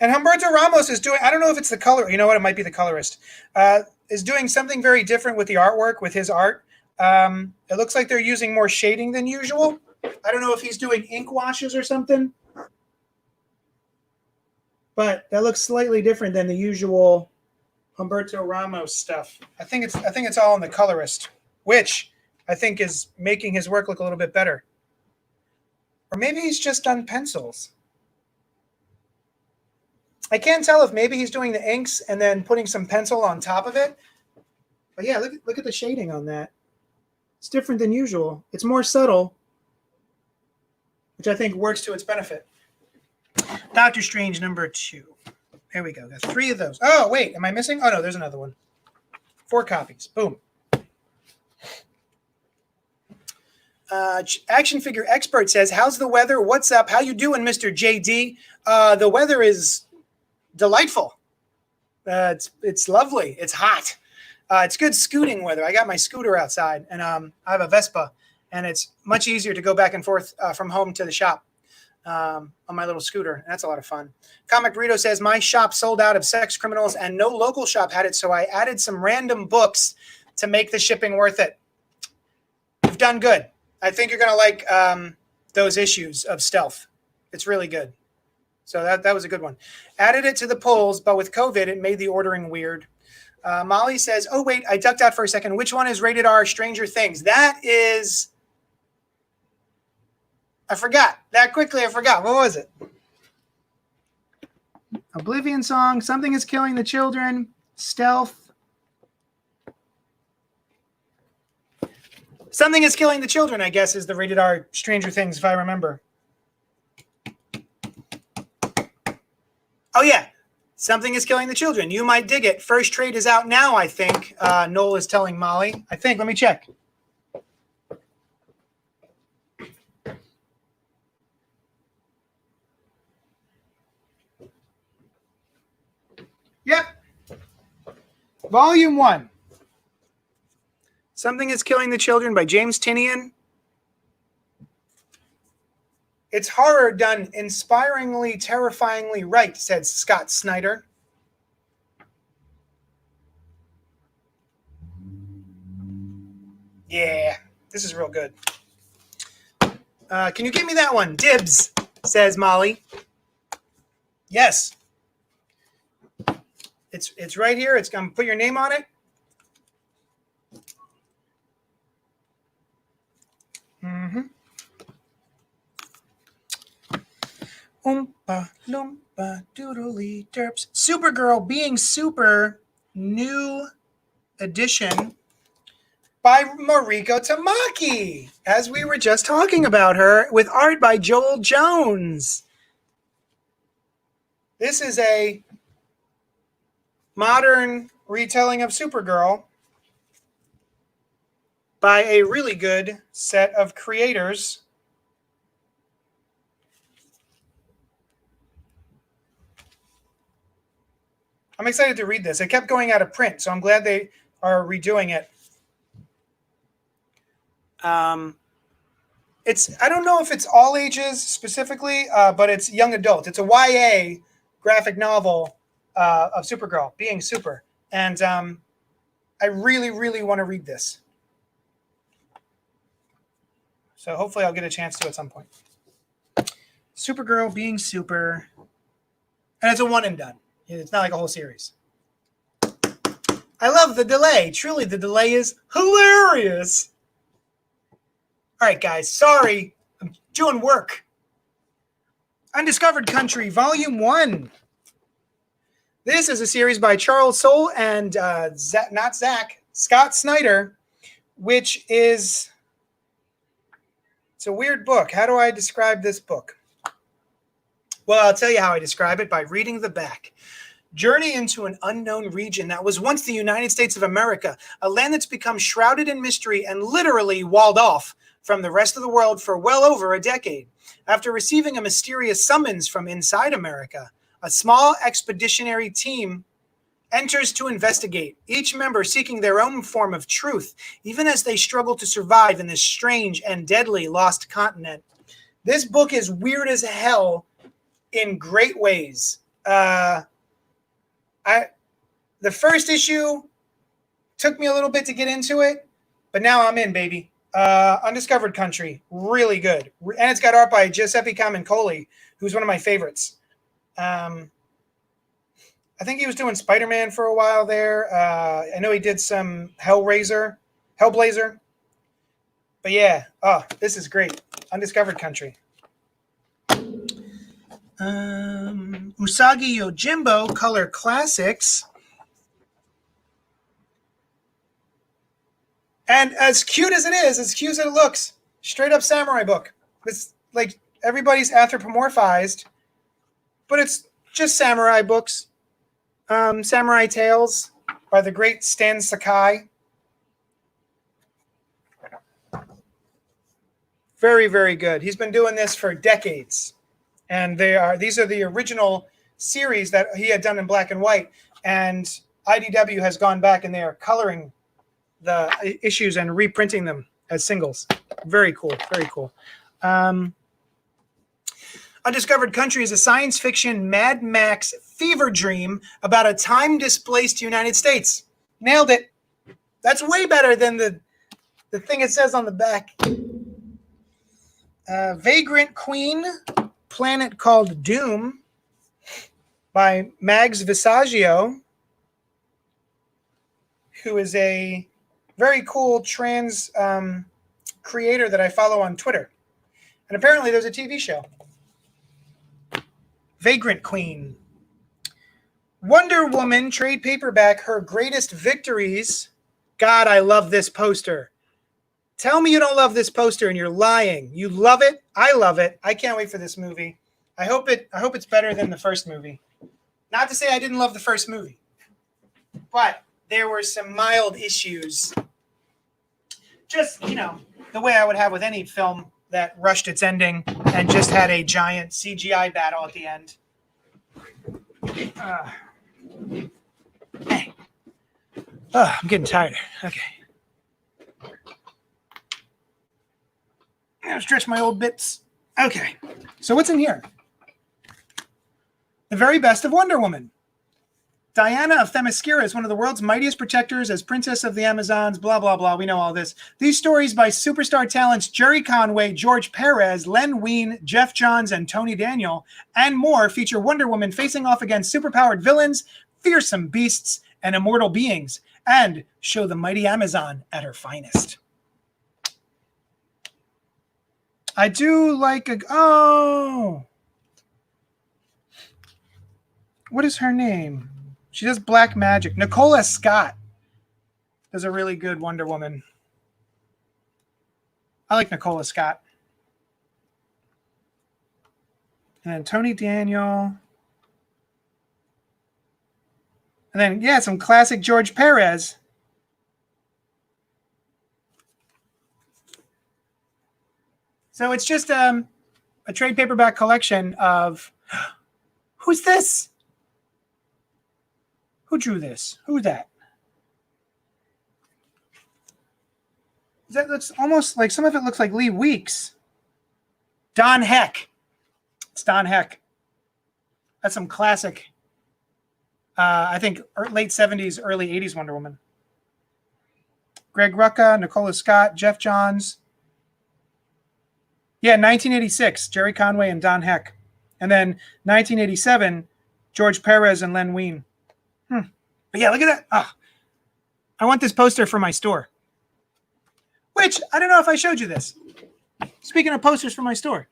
Humberto Ramos is doing, I don't know if it's the color, you know what, it might be the colorist, is doing something very different with the artwork, with his art. It looks like they're using more shading than usual. I don't know if he's doing ink washes or something, but that looks slightly different than the usual Humberto Ramos stuff. I think it's all in the colorist, which I think is making his work look a little bit better. Or maybe he's just done pencils. I can't tell if maybe he's doing the inks and then putting some pencil on top of it. But yeah, look at the shading on that. It's different than usual. It's more subtle, which I think works to its benefit. Doctor Strange #2. There we go. Got 3 of those. Oh, wait. Am I missing? Oh, no, there's another one. 4 copies. Boom. Action Figure Expert says, how's the weather? What's up? How you doing, Mr. JD? The weather is delightful. It's lovely. It's hot. It's good scooting weather. I got my scooter outside, and I have a Vespa, and it's much easier to go back and forth from home to the shop on my little scooter. That's a lot of fun. Comic Burrito says, my shop sold out of Sex Criminals, and no local shop had it, so I added some random books to make the shipping worth it. You've done good. I think you're going to like those issues of Stealth. It's really good. So that was a good one. Added it to the polls, but with COVID, it made the ordering weird. Molly says, oh, wait, I ducked out for a second. Which one is rated R, Stranger Things? That is, I forgot. That quickly, I forgot. What was it? Oblivion Song, Something is Killing the Children, Stealth. Something is Killing the Children, I guess, is the rated R Stranger Things, if I remember. Oh, yeah. Something is Killing the Children. You might dig it. First trade is out now, I think. Noel is telling Molly. I think. Let me check. Yep. Volume 1. Something is Killing the Children by James Tynion. It's horror done inspiringly, terrifyingly right, said Scott Snyder. Yeah, this is real good. Can you give me that one? Dibs, says Molly. Yes. It's right here. It's going to put your name on it. Mm-hmm. Oompa loompa doodly derps. Supergirl Being Super, new edition by Mariko Tamaki, as we were just talking about her, with art by Joel Jones. This is a modern retelling of Supergirl by a really good set of creators. I'm excited to read this. It kept going out of print, so I'm glad they are redoing it. I don't know if it's all ages specifically, but it's young adult. It's a YA graphic novel of Supergirl being super. And I really, really want to read this. So hopefully I'll get a chance to at some point. Supergirl being super. And it's a one and done. It's not like a whole series. I love the delay. Truly, the delay is hilarious. All right, guys. Sorry. I'm doing work. Undiscovered Country, Volume 1. This is a series by Charles Soule and Scott Snyder, which is... It's a weird book. How do I describe this book? Well, I'll tell you how I describe it by reading the back. Journey into an unknown region that was once the United States of America, a land that's become shrouded in mystery and literally walled off from the rest of the world for well over a decade. After receiving a mysterious summons from inside America, a small expeditionary team enters to investigate, each member seeking their own form of truth, even as they struggle to survive in this strange and deadly lost continent. This book is weird as hell in great ways. The first issue took me a little bit to get into it, but now I'm in, baby. Undiscovered Country, really good. And it's got art by Giuseppe Camuncoli, who's one of my favorites. I think he was doing Spider-Man for a while there. I know he did some Hellblazer. But yeah, this is great. Undiscovered Country. Usagi Yojimbo, Color Classics. And as cute as it is, as cute as it looks, straight up samurai book. It's like everybody's anthropomorphized, but it's just samurai books. Samurai Tales by the great Stan Sakai. Very, very good. He's been doing this for decades. And these are the original series that he had done in black and white. And IDW has gone back and they are coloring the issues and reprinting them as singles. Very cool. Very cool. Undiscovered Country is a science fiction Mad Max fever dream about a time-displaced United States. Nailed it. That's way better than the thing it says on the back. Vagrant Queen, Planet Called Doom by Mags Visaggio, who is a very cool trans creator that I follow on Twitter. And apparently there's a TV show. Vagrant Queen. Wonder Woman trade paperback, Her Greatest Victories. God, I love this poster. Tell me you don't love this poster and you're lying. You love it. I love it. I can't wait for this movie. I hope it's better than the first movie. Not to say I didn't love the first movie, but there were some mild issues. Just, the way I would have with any film that rushed its ending and just had a giant CGI battle at the end. I'm getting tired. Okay. I'll stretch my old bits. Okay. So what's in here? The very best of Wonder Woman. Diana of Themyscira is one of the world's mightiest protectors as Princess of the Amazons, blah, blah, blah. We know all this. These stories by superstar talents Jerry Conway, George Perez, Len Wein, Jeff Johns, and Tony Daniel, and more feature Wonder Woman facing off against superpowered villains, fearsome beasts, and immortal beings, and show the mighty Amazon at her finest. I do like what is her name? She does black magic. Nicola Scott does a really good Wonder Woman. I like Nicola Scott. And then Tony Daniel. And then, some classic George Perez. So it's just a trade paperback collection of... Who's this? Who drew this? Who's that? That looks almost like some of it looks like Lee Weeks. Don Heck. It's Don Heck. That's some classic, I think, late 70s, early 80s Wonder Woman. Greg Rucka, Nicola Scott, Jeff Johns. Yeah, 1986, Jerry Conway and Don Heck. And then 1987, George Perez and Len Wein. But yeah, look at that. Oh, I want this poster for my store. Which, I don't know if I showed you this. Speaking of posters for my store.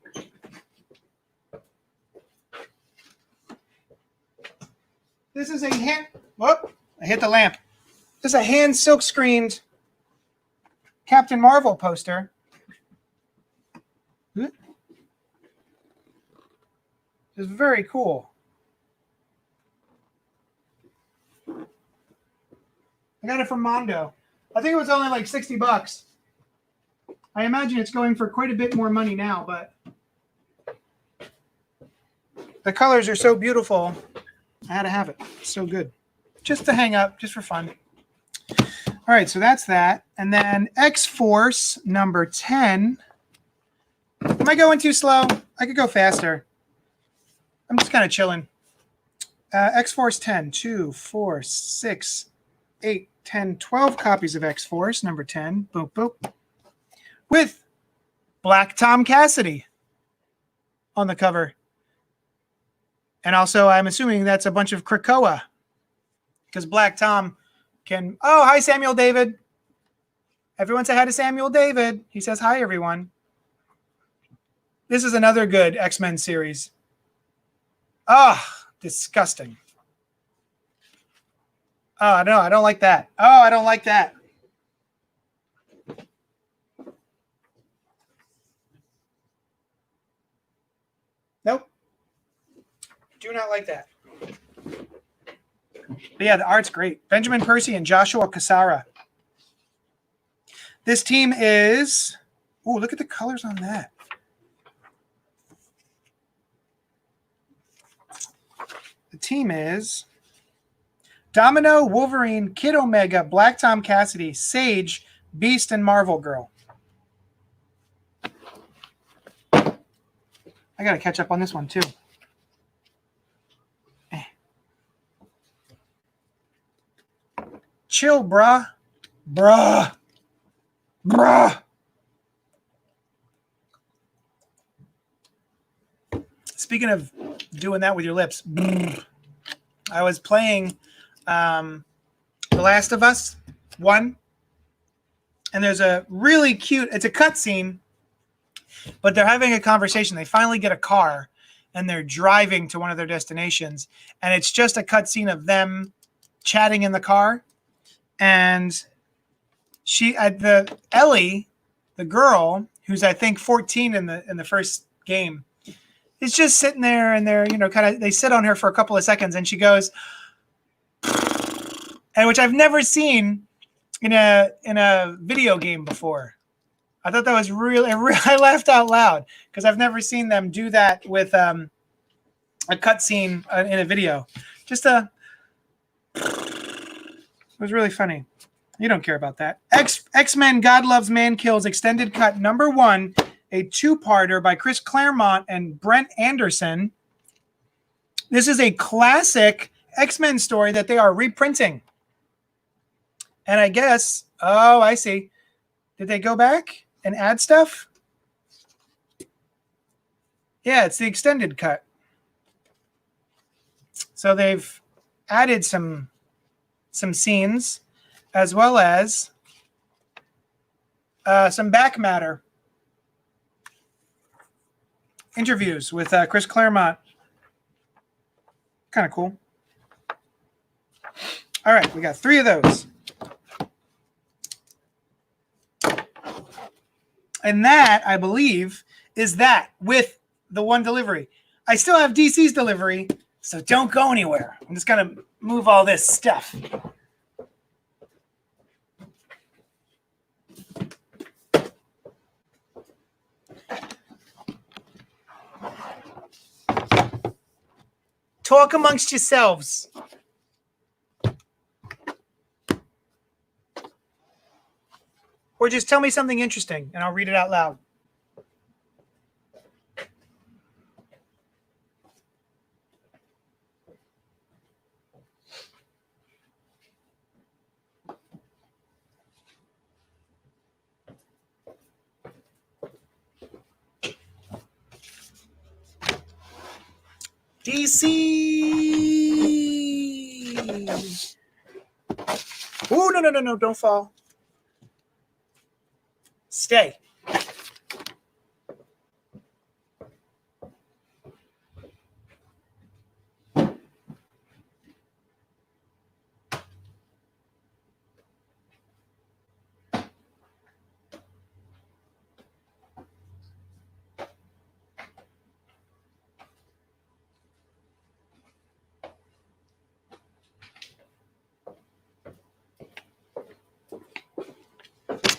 This is a hand... Whoop, I hit the lamp. This is a hand silk screened Captain Marvel poster. It's very cool. I got it from Mondo. I think it was only like 60 bucks. I imagine it's going for quite a bit more money now, but the colors are so beautiful. I had to have it. It's so good. Just to hang up, just for fun. All right, so that's that. And then X-Force number 10. Am I going too slow? I could go faster. I'm just kind of chilling. X-Force 10, 2, 4, 6, 8, 10, 12 copies of X-Force number 10. Boop, boop. With Black Tom Cassidy on the cover. And also, I'm assuming that's a bunch of Krakoa. Because Black Tom can... Oh, hi, Samuel David. Everyone say hi to Samuel David. He says hi, everyone. This is another good X-Men series. Oh, disgusting. Oh, no, I don't like that. Oh, I don't like that. Nope. Do not like that. But yeah, the art's great. Benjamin Percy and Joshua Cassara. This team is... Oh, look at the colors on that. The team is Domino, Wolverine, Kid Omega, Black Tom Cassidy, Sage, Beast, and Marvel Girl. I got to catch up on this one, too. Chill, bruh. Bruh. Bruh. Speaking of doing that with your lips, I was playing The Last of Us 1, and there's a really cute, it's a cutscene, but they're having a conversation. They finally get a car, and they're driving to one of their destinations, and it's just a cutscene of them chatting in the car, and Ellie, the girl, who's I think 14 in the first game, is just sitting there, and they're, they sit on her for a couple of seconds, and she goes, and which I've never seen in a video game before. I thought that was really I laughed out loud because I've never seen them do that with a cutscene in a video. It was really funny. You don't care about that. X-Men God Loves Man Kills Extended Cut number 1, a two-parter by Chris Claremont and Brent Anderson. This is a classic X-Men story that they are reprinting. And I guess, oh, I see. Did they go back and add stuff? Yeah, it's the extended cut. So they've added some scenes as well as some back matter. Interviews with Chris Claremont. Kind of cool. All right, we got 3 of those. And that, I believe, is that with the one delivery. I still have DC's delivery, so don't go anywhere. I'm just going to move all this stuff. Talk amongst yourselves. or just tell me something interesting and I'll read it out loud. DC. Oh, no, don't fall. Stay.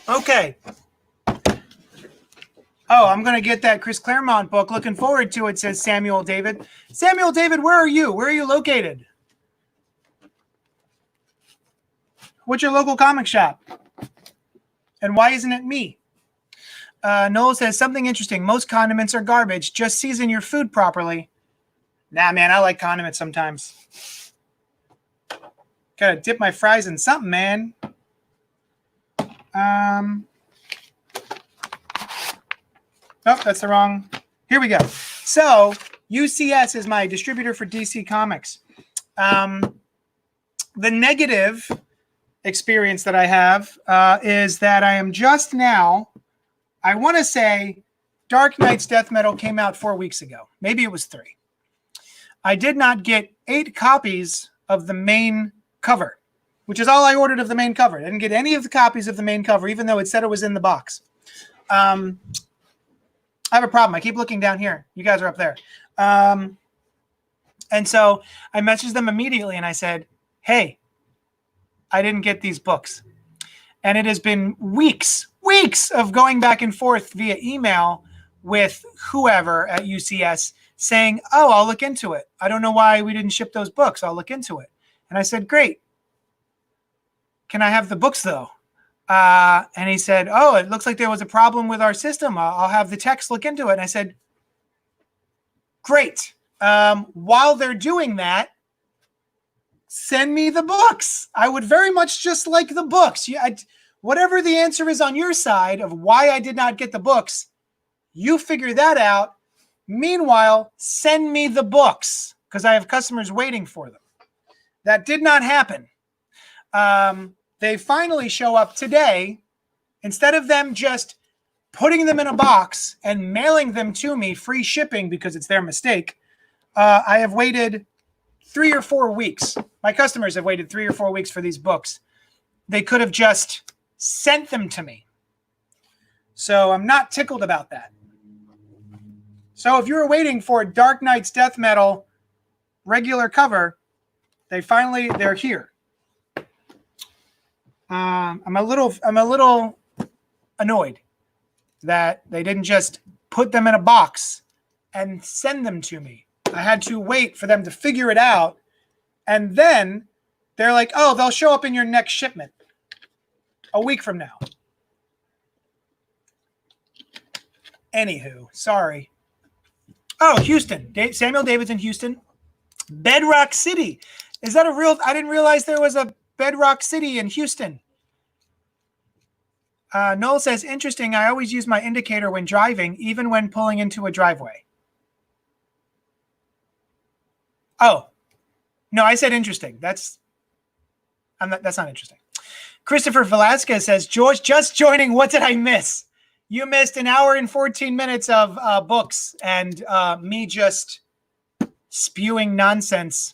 Okay. Oh, I'm going to get that Chris Claremont book. Looking forward to it, says Samuel David. Samuel David, where are you? Where are you located? What's your local comic shop? And why isn't it me? Noel says, something interesting. Most condiments are garbage. Just season your food properly. Nah, man, I like condiments sometimes. Gotta dip my fries in something, man. Nope, that's the wrong. Here we go. So UCS is my distributor for DC Comics. The negative experience that I have is that I am just now, I want to say Dark Knight's Death Metal came out 4 weeks ago. Maybe it was 3. I did not get 8 copies of the main cover, which is all I ordered of the main cover. I didn't get any of the copies of the main cover, even though it said it was in the box. I have a problem. I keep looking down here. You guys are up there. And so I messaged them immediately and I said, hey, I didn't get these books. And it has been weeks of going back and forth via email with whoever at UCS saying, oh, I'll look into it. I don't know why we didn't ship those books. I'll look into it. And I said, great. Can I have the books though? And he said, oh, it looks like there was a problem with our system. I'll have the techs look into it. And I said, great. While they're doing that, send me the books. I would very much just like the books. Whatever the answer is on your side of why I did not get the books, you figure that out. Meanwhile, send me the books because I have customers waiting for them. That did not happen. They finally show up today. Instead of them just putting them in a box and mailing them to me, free shipping because it's their mistake, I have waited 3 or 4 weeks. My customers have waited 3 or 4 weeks for these books. They could have just sent them to me. So I'm not tickled about that. So if you were waiting for Dark Knight's Death Metal regular cover, they're here. I'm a little annoyed that they didn't just put them in a box and send them to me. I had to wait for them to figure it out. And then they're like, oh, they'll show up in your next shipment a week from now. Anywho, sorry. Oh, Houston. Samuel David's in Houston. Bedrock City. Is that a real? I didn't realize there was a Bedrock City in Houston. Noel says, interesting. I always use my indicator when driving, even when pulling into a driveway. Oh, no, I said interesting. That's not interesting. Christopher Velasquez says, George, just joining. What did I miss? You missed an hour and 14 minutes of books and me just spewing nonsense.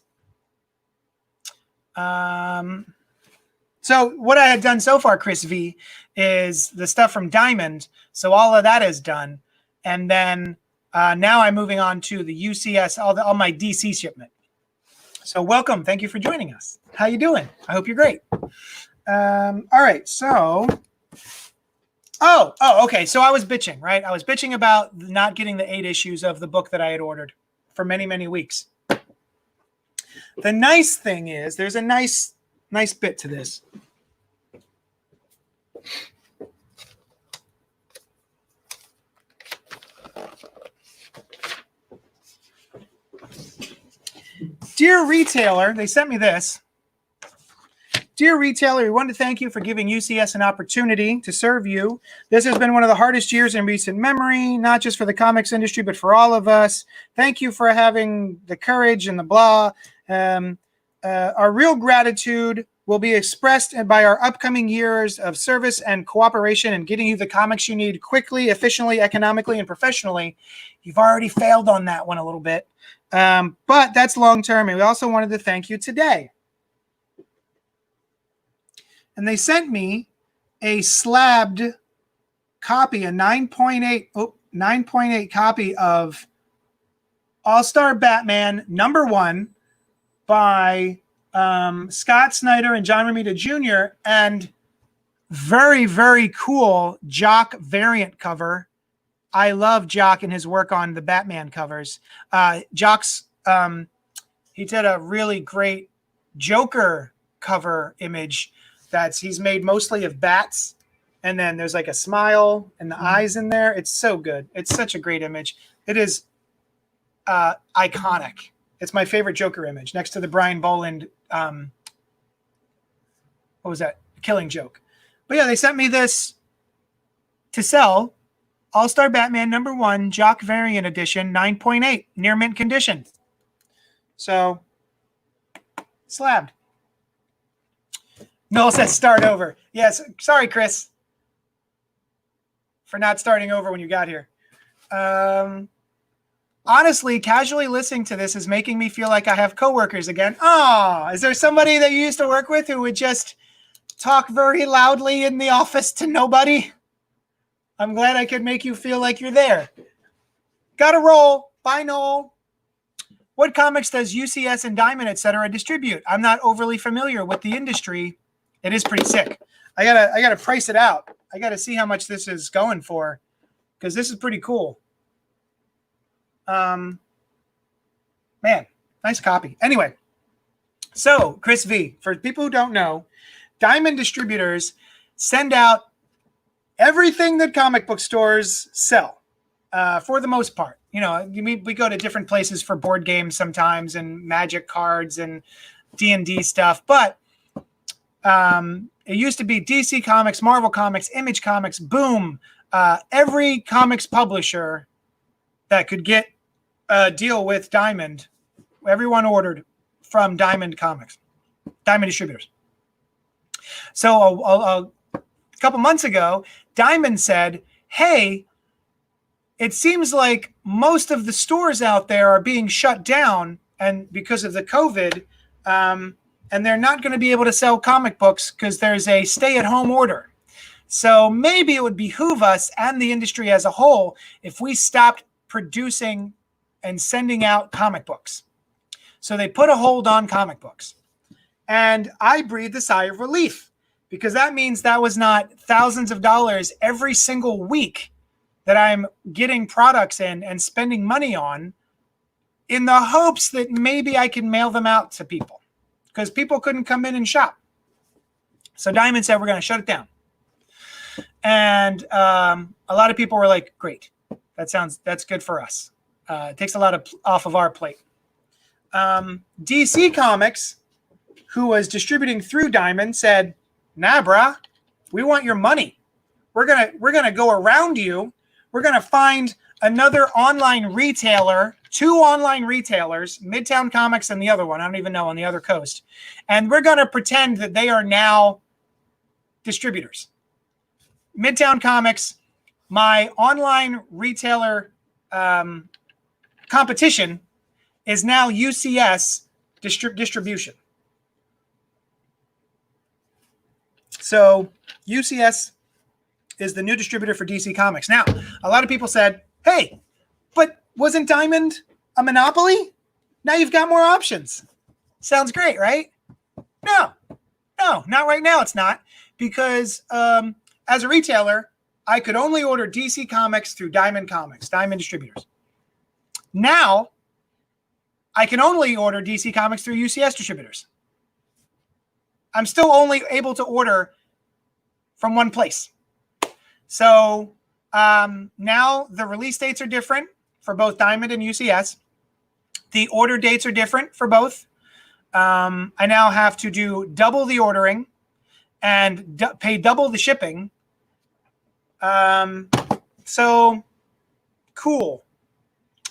So what I had done so far, Chris V, is the stuff from Diamond. So all of that is done. And then now I'm moving on to the UCS, all my DC shipment. So welcome. Thank you for joining us. How you doing? I hope you're great. All right. So, okay. So I was bitching, right? I was bitching about not getting the 8 issues of the book that I had ordered for many, many weeks. The nice thing is there's a nice bit to this. Dear retailer, they sent me this. Dear retailer, we want to thank you for giving UCS an opportunity to serve you. This has been one of the hardest years in recent memory, not just for the comics industry, but for all of us. Thank you for having the courage and the blah. Our real gratitude will be expressed by our upcoming years of service and cooperation and getting you the comics you need quickly, efficiently, economically, and professionally. You've already failed on that one a little bit, but that's long-term. And we also wanted to thank you today. And they sent me a slabbed copy, a 9.8 copy of All-Star Batman #1 by Scott Snyder and John Romita Jr. and very, very cool Jock variant cover. I love Jock and his work on the Batman covers. Jock's, he did a really great Joker cover image he's made mostly of bats. And then there's like a smile and the eyes in there. It's so good. It's such a great image. It is iconic. It's my favorite Joker image next to the Brian Boland, what was that? Killing Joke. But yeah, they sent me this to sell. All-Star Batman #1, Jock Variant Edition, 9.8, near mint condition. So, slabbed. Noel says start over. Yes, sorry, Chris, for not starting over when you got here. Honestly, casually listening to this is making me feel like I have coworkers again. Oh, is there somebody that you used to work with who would just talk very loudly in the office to nobody? I'm glad I could make you feel like you're there. Gotta roll. Bye, Noel. What comics does UCS and Diamond, etc. distribute? I'm not overly familiar with the industry. It is pretty sick. I gotta price it out. I gotta see how much this is going for, because this is pretty cool. Man, nice copy. Anyway, so Chris V, for people who don't know, Diamond distributors send out everything that comic book stores sell, for the most part. You know, we go to different places for board games sometimes and Magic cards and D&D stuff, but it used to be DC Comics, Marvel Comics, Image Comics, Boom, every comics publisher that could get a deal with Diamond, everyone ordered from Diamond Comics, Diamond distributors. So a couple months ago, Diamond said, hey, it seems like most of the stores out there are being shut down and because of the COVID, and they're not going to be able to sell comic books because there's a stay-at-home order. So maybe it would behoove us and the industry as a whole if we stopped producing and sending out comic books. So they put a hold on comic books. And I breathed a sigh of relief, because that means that was not thousands of dollars every single week that I'm getting products in and spending money on in the hopes that maybe I can mail them out to people, because people couldn't come in and shop. So Diamond said, we're going to shut it down. And a lot of people were like, great, that's good for us. It takes a lot off of our plate. DC Comics, who was distributing through Diamond, said, nah, brah, we want your money. We're gonna go around you. We're gonna find another online retailer, 2 online retailers, Midtown Comics and the other one, I don't even know, on the other coast. And we're gonna pretend that they are now distributors. Midtown Comics, my online retailer competition, is now UCS distribution. So UCS is the new distributor for DC Comics. Now, a lot of people said, hey, but wasn't Diamond a monopoly? Now you've got more options. Sounds great, right? No, not right now. It's not, because as a retailer, I could only order DC Comics through Diamond Comics, Diamond distributors. Now, I can only order DC Comics through UCS distributors. I'm still only able to order from one place. So now the release dates are different for both Diamond and UCS. The order dates are different for both. I now have to do double the ordering and pay double the shipping. So cool.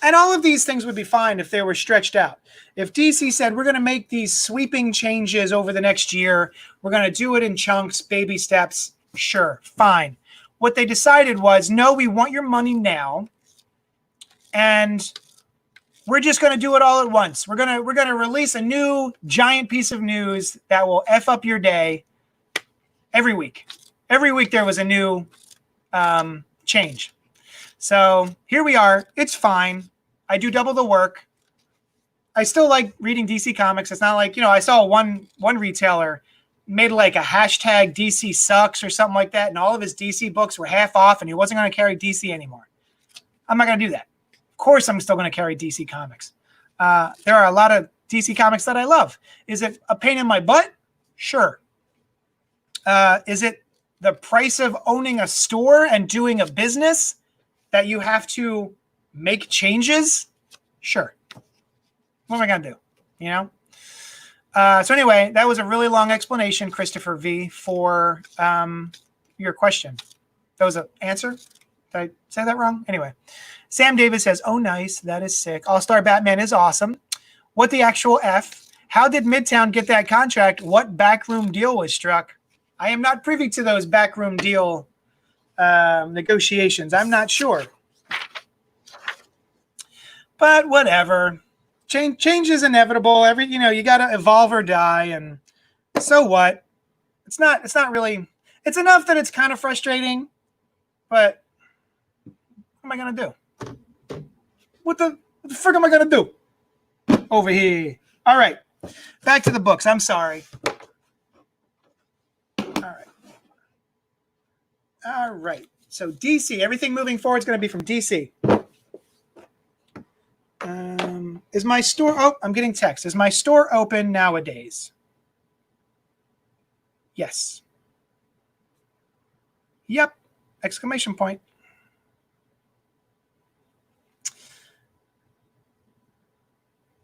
And all of these things would be fine if they were stretched out. If DC said, we're going to make these sweeping changes over the next year, we're going to do it in chunks, baby steps, sure, fine. What they decided was, no, we want your money now, and we're just going to do it all at once. We're going to release a new giant piece of news that will F up your day every week. Every week there was a new change. So here we are. It's fine. I do double the work. I still like reading DC Comics. It's not like, I saw one retailer made like a hashtag DC sucks or something like that, and all of his DC books were half off, and he wasn't going to carry DC anymore. I'm not going to do that. Of course, I'm still going to carry DC Comics. There are a lot of DC Comics that I love. Is it a pain in my butt? Sure. Is it the price of owning a store and doing a business that you have to make changes? Sure. What am I going to do? So anyway, that was a really long explanation, Christopher V, for your question. That was an answer? Did I say that wrong? Anyway, Sam Davis says, oh, nice. That is sick. All-Star Batman is awesome. What the actual F? How did Midtown get that contract? What backroom deal was struck? I am not privy to those backroom deal negotiations. I'm not sure. But whatever. Change is inevitable. You got to evolve or die, and so what? It's not really. It's enough that it's kind of frustrating, but what am I gonna do? What the frick am I gonna do over here? All right, back to the books. I'm sorry. All right. So DC, everything moving forward is going to be from DC. Is my store? Oh, I'm getting text. Is my store open nowadays? Yes. Yep. Exclamation point.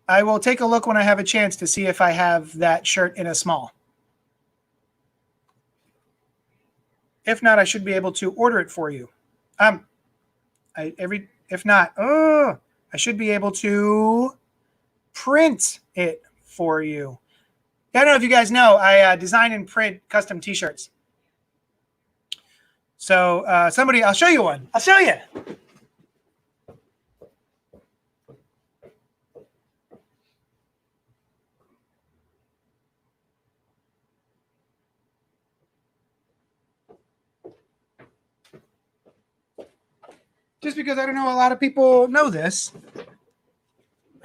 I will take a look when I have a chance to see if I have that shirt in a small. If not, I should be able to order it for you. If not, I should be able to print it for you. I don't know if you guys know, I design and print custom T-shirts. So I'll show you one. I'll show you. Just because I don't know a lot of people know this,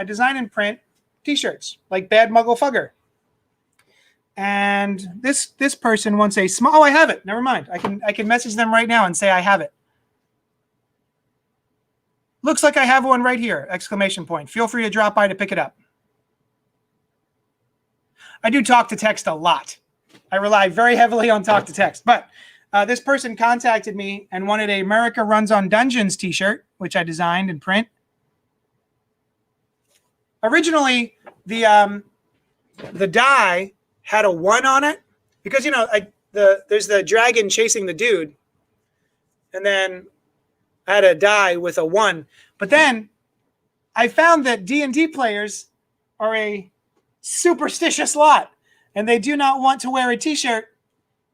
I design and print T-shirts like Bad Muggle Fugger. And this person wants a small. Oh, I have it. Never mind. I can message them right now and say I have it. Looks like I have one right here! Exclamation point. Feel free to drop by to pick it up. I do talk to text a lot. I rely very heavily on talk to text, but. This person contacted me and wanted a America Runs on Dungeons t-shirt, which I designed and print. Originally, the die had a 1 on it because, there's the dragon chasing the dude. And then I had a die with a 1. But then I found that D&D players are a superstitious lot, and they do not want to wear a t-shirt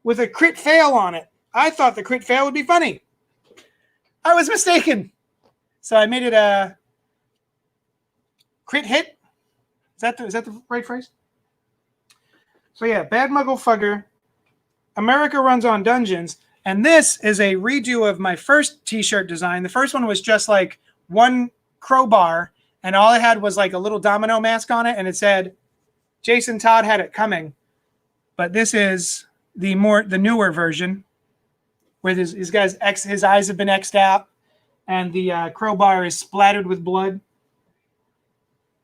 with a crit fail on it. I thought the crit fail would be funny. I was mistaken. So I made it a crit hit. Is that the right phrase? So yeah, Bad Muggle Fugger, America Runs on Dungeons, and this is a redo of my first t-shirt design. The first one was just like one crowbar, and all it had was like a little domino mask on it, and it said, Jason Todd had it coming. But this is the newer version, where his eyes have been X'd out, and the crowbar is splattered with blood,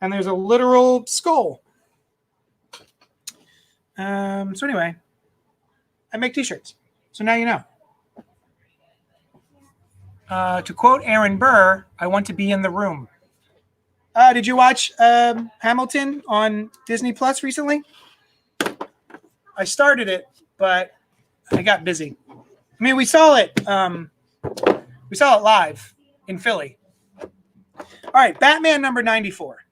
and there's a literal skull. So anyway, I make t-shirts. So now you know. To quote Aaron Burr, I want to be in the room. Did you watch Hamilton on Disney Plus recently? I started it, but I got busy. I mean, we saw it live in Philly. All right, Batman number 94.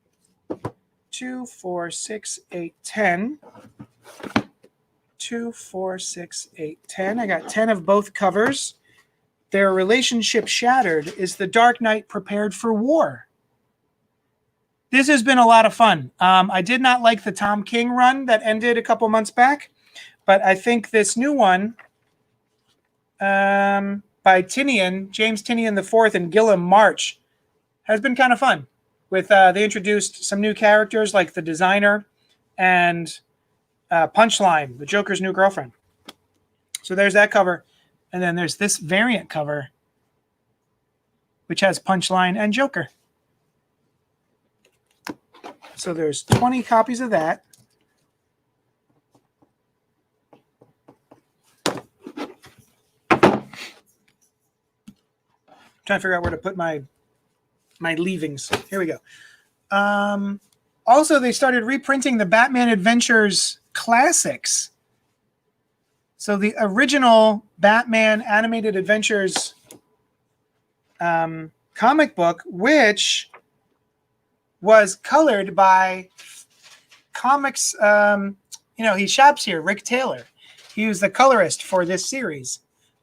2, 4, 6, 8, 10. 2, 4, 6, 8, 10. I got 10 of both covers. Their relationship shattered. Is the Dark Knight prepared for war? This has been a lot of fun. I did not like the Tom King run that ended a couple months back, but I think this new one by Tinian, James Tinian IV and Gilliam March, has been kind of fun. With they introduced some new characters like the designer and Punchline, the Joker's new girlfriend. So there's that cover. And then there's this variant cover, which has Punchline and Joker. So there's 20 copies of that. Trying to figure out where to put my leavings. Here we go. Also, they started reprinting the Batman Adventures classics. So the original Batman Animated Adventures comic book, which was colored by comics, he shops here, Rick Taylor. He was the colorist for this series.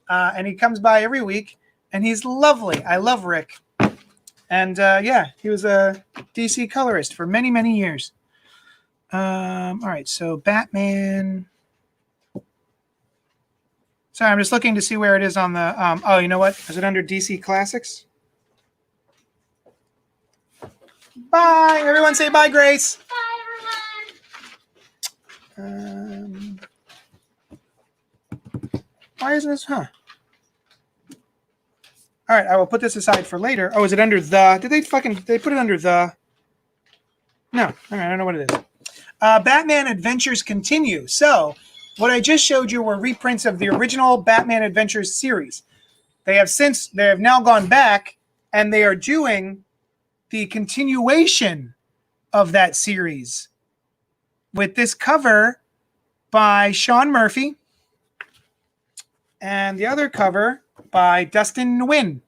And he comes by every week, and he's lovely. I love Rick. And he was a DC colorist for many, many years. All right, so Batman. Sorry, I'm just looking to see where it is on the. Oh, you know what? Is it under DC Classics? Bye, everyone. Say bye, Grace. Bye, everyone. Why isn't this? Huh. All right, I will put this aside for later. Oh, is it under the? Did they put it under the? No. All right, I don't know what it is. Batman Adventures continue. So, what I just showed you were reprints of the original Batman Adventures series. They have now gone back and they are doing the continuation of that series with this cover by Sean Murphy and the other cover by Dustin Nguyen.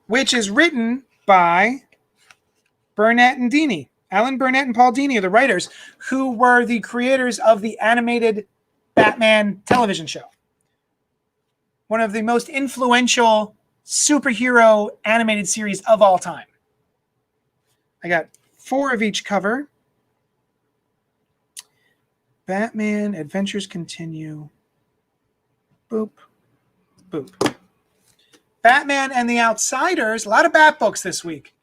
Which is written by Burnett and Dini. Alan Burnett and Paul Dini are the writers who were the creators of the animated Batman television show. One of the most influential superhero animated series of all time. I got 4 of each cover. Batman Adventures Continue. Boop. Boop. Batman and the Outsiders. A lot of Bat books this week.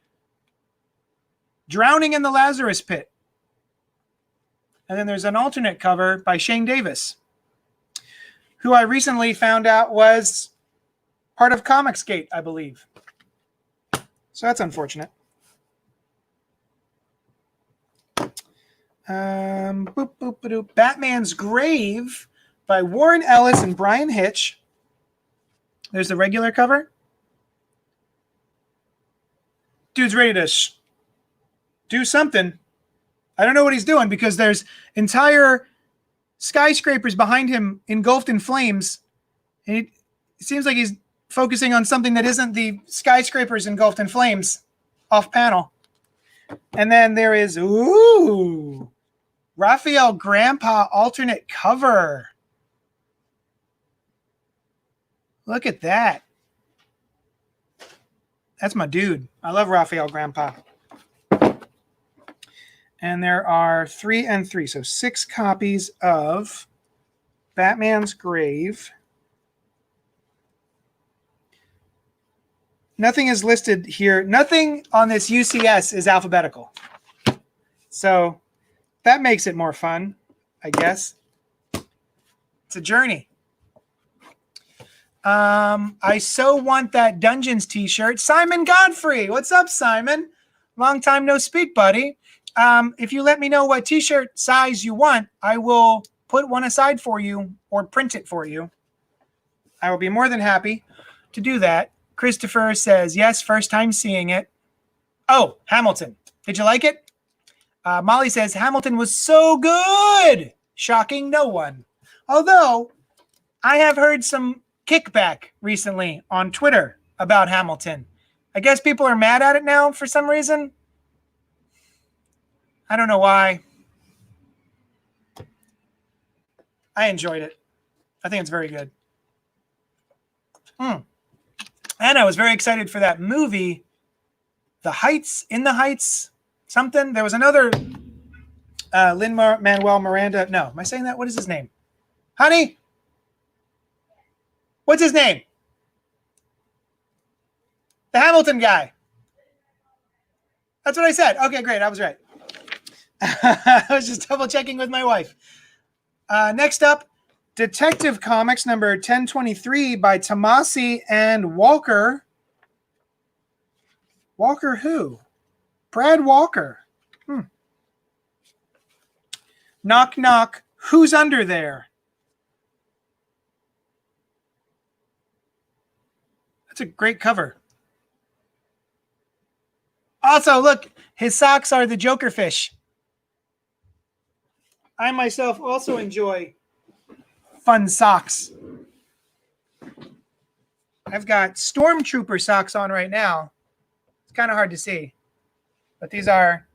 Drowning in the Lazarus Pit. And then there's an alternate cover by Shane Davis, who I recently found out was part of Comicsgate, I believe. So that's unfortunate. Boop, boop, boop. Batman's Grave by Warren Ellis and Brian Hitch. There's the regular cover. Dude's ready to do something. I don't know what he's doing because there's entire skyscrapers behind him engulfed in flames. And it seems like he's focusing on something that isn't the skyscrapers engulfed in flames off panel. And then there is, Raphael Grandpa alternate cover. Look at that. That's my dude. I love Raphael Grandpa. And there are 3 and 3. So 6 copies of Batman's Grave. Nothing is listed here. Nothing on this UCS is alphabetical. So that makes it more fun, I guess. It's a journey. I so want that Dungeons t-shirt. Simon Godfrey. What's up, Simon? Long time no speak, buddy. If you let me know what t-shirt size you want, I will put one aside for you or print it for you. I will be more than happy. to do that. Christopher says, yes, first time seeing it. Oh, Hamilton. Did you like it? Molly says, Hamilton was so good. Shocking no one. Although, I have heard some kickback recently on Twitter about Hamilton. I guess people are mad at it now for some reason. I don't know why. I enjoyed it. I think it's very good. And I was very excited for that movie, The Heights, In the Heights, something. There was another Lin-Manuel Miranda. No, am I saying that? What is his name? Honey? What's his name? The Hamilton guy. That's what I said. Okay, great. I was right. I was just double checking with my wife. Next up, Detective Comics number 1023 by Tomasi and Walker. Walker who? Brad Walker. Knock, knock. Who's under there? That's a great cover. Also, look, his socks are the Joker fish. I myself also enjoy fun socks. I've got Stormtrooper socks on right now. It's kind of hard to see, but these are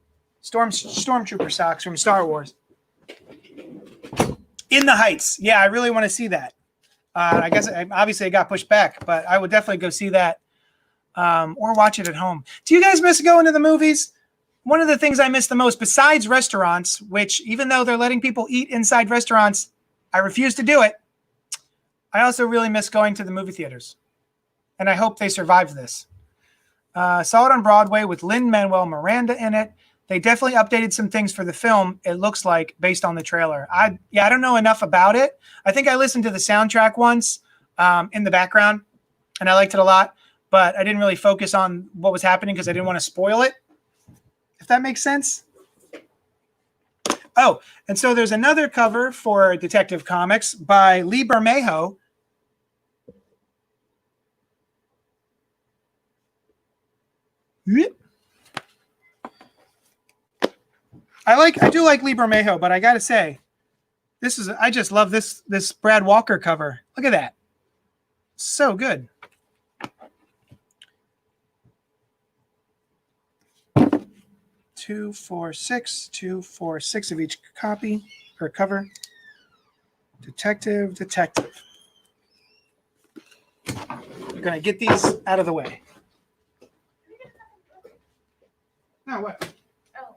Stormtrooper socks from Star Wars. In the Heights. Yeah, I really want to see that. I guess obviously it got pushed back, but I would definitely go see that or watch it at home. Do you guys miss going to the movies? One of the things I miss the most, besides restaurants, which even though they're letting people eat inside restaurants, I refuse to do it. I also really miss going to the movie theaters. And I hope they survive this. Saw it on Broadway with Lin-Manuel Miranda in it. They definitely updated some things for the film, it looks like, based on the trailer. I don't know enough about it. I think I listened to the soundtrack once in the background, and I liked it a lot. But I didn't really focus on what was happening because I didn't want to spoil it, if that makes sense. Oh, and so there's another cover for Detective Comics by Lee Bermejo. I do like Lee Bermejo, but I gotta say, I just love this Brad Walker cover. Look at that. So good. Two, four, six of each copy or cover. Detective. We're gonna get these out of the way. No, what? Oh,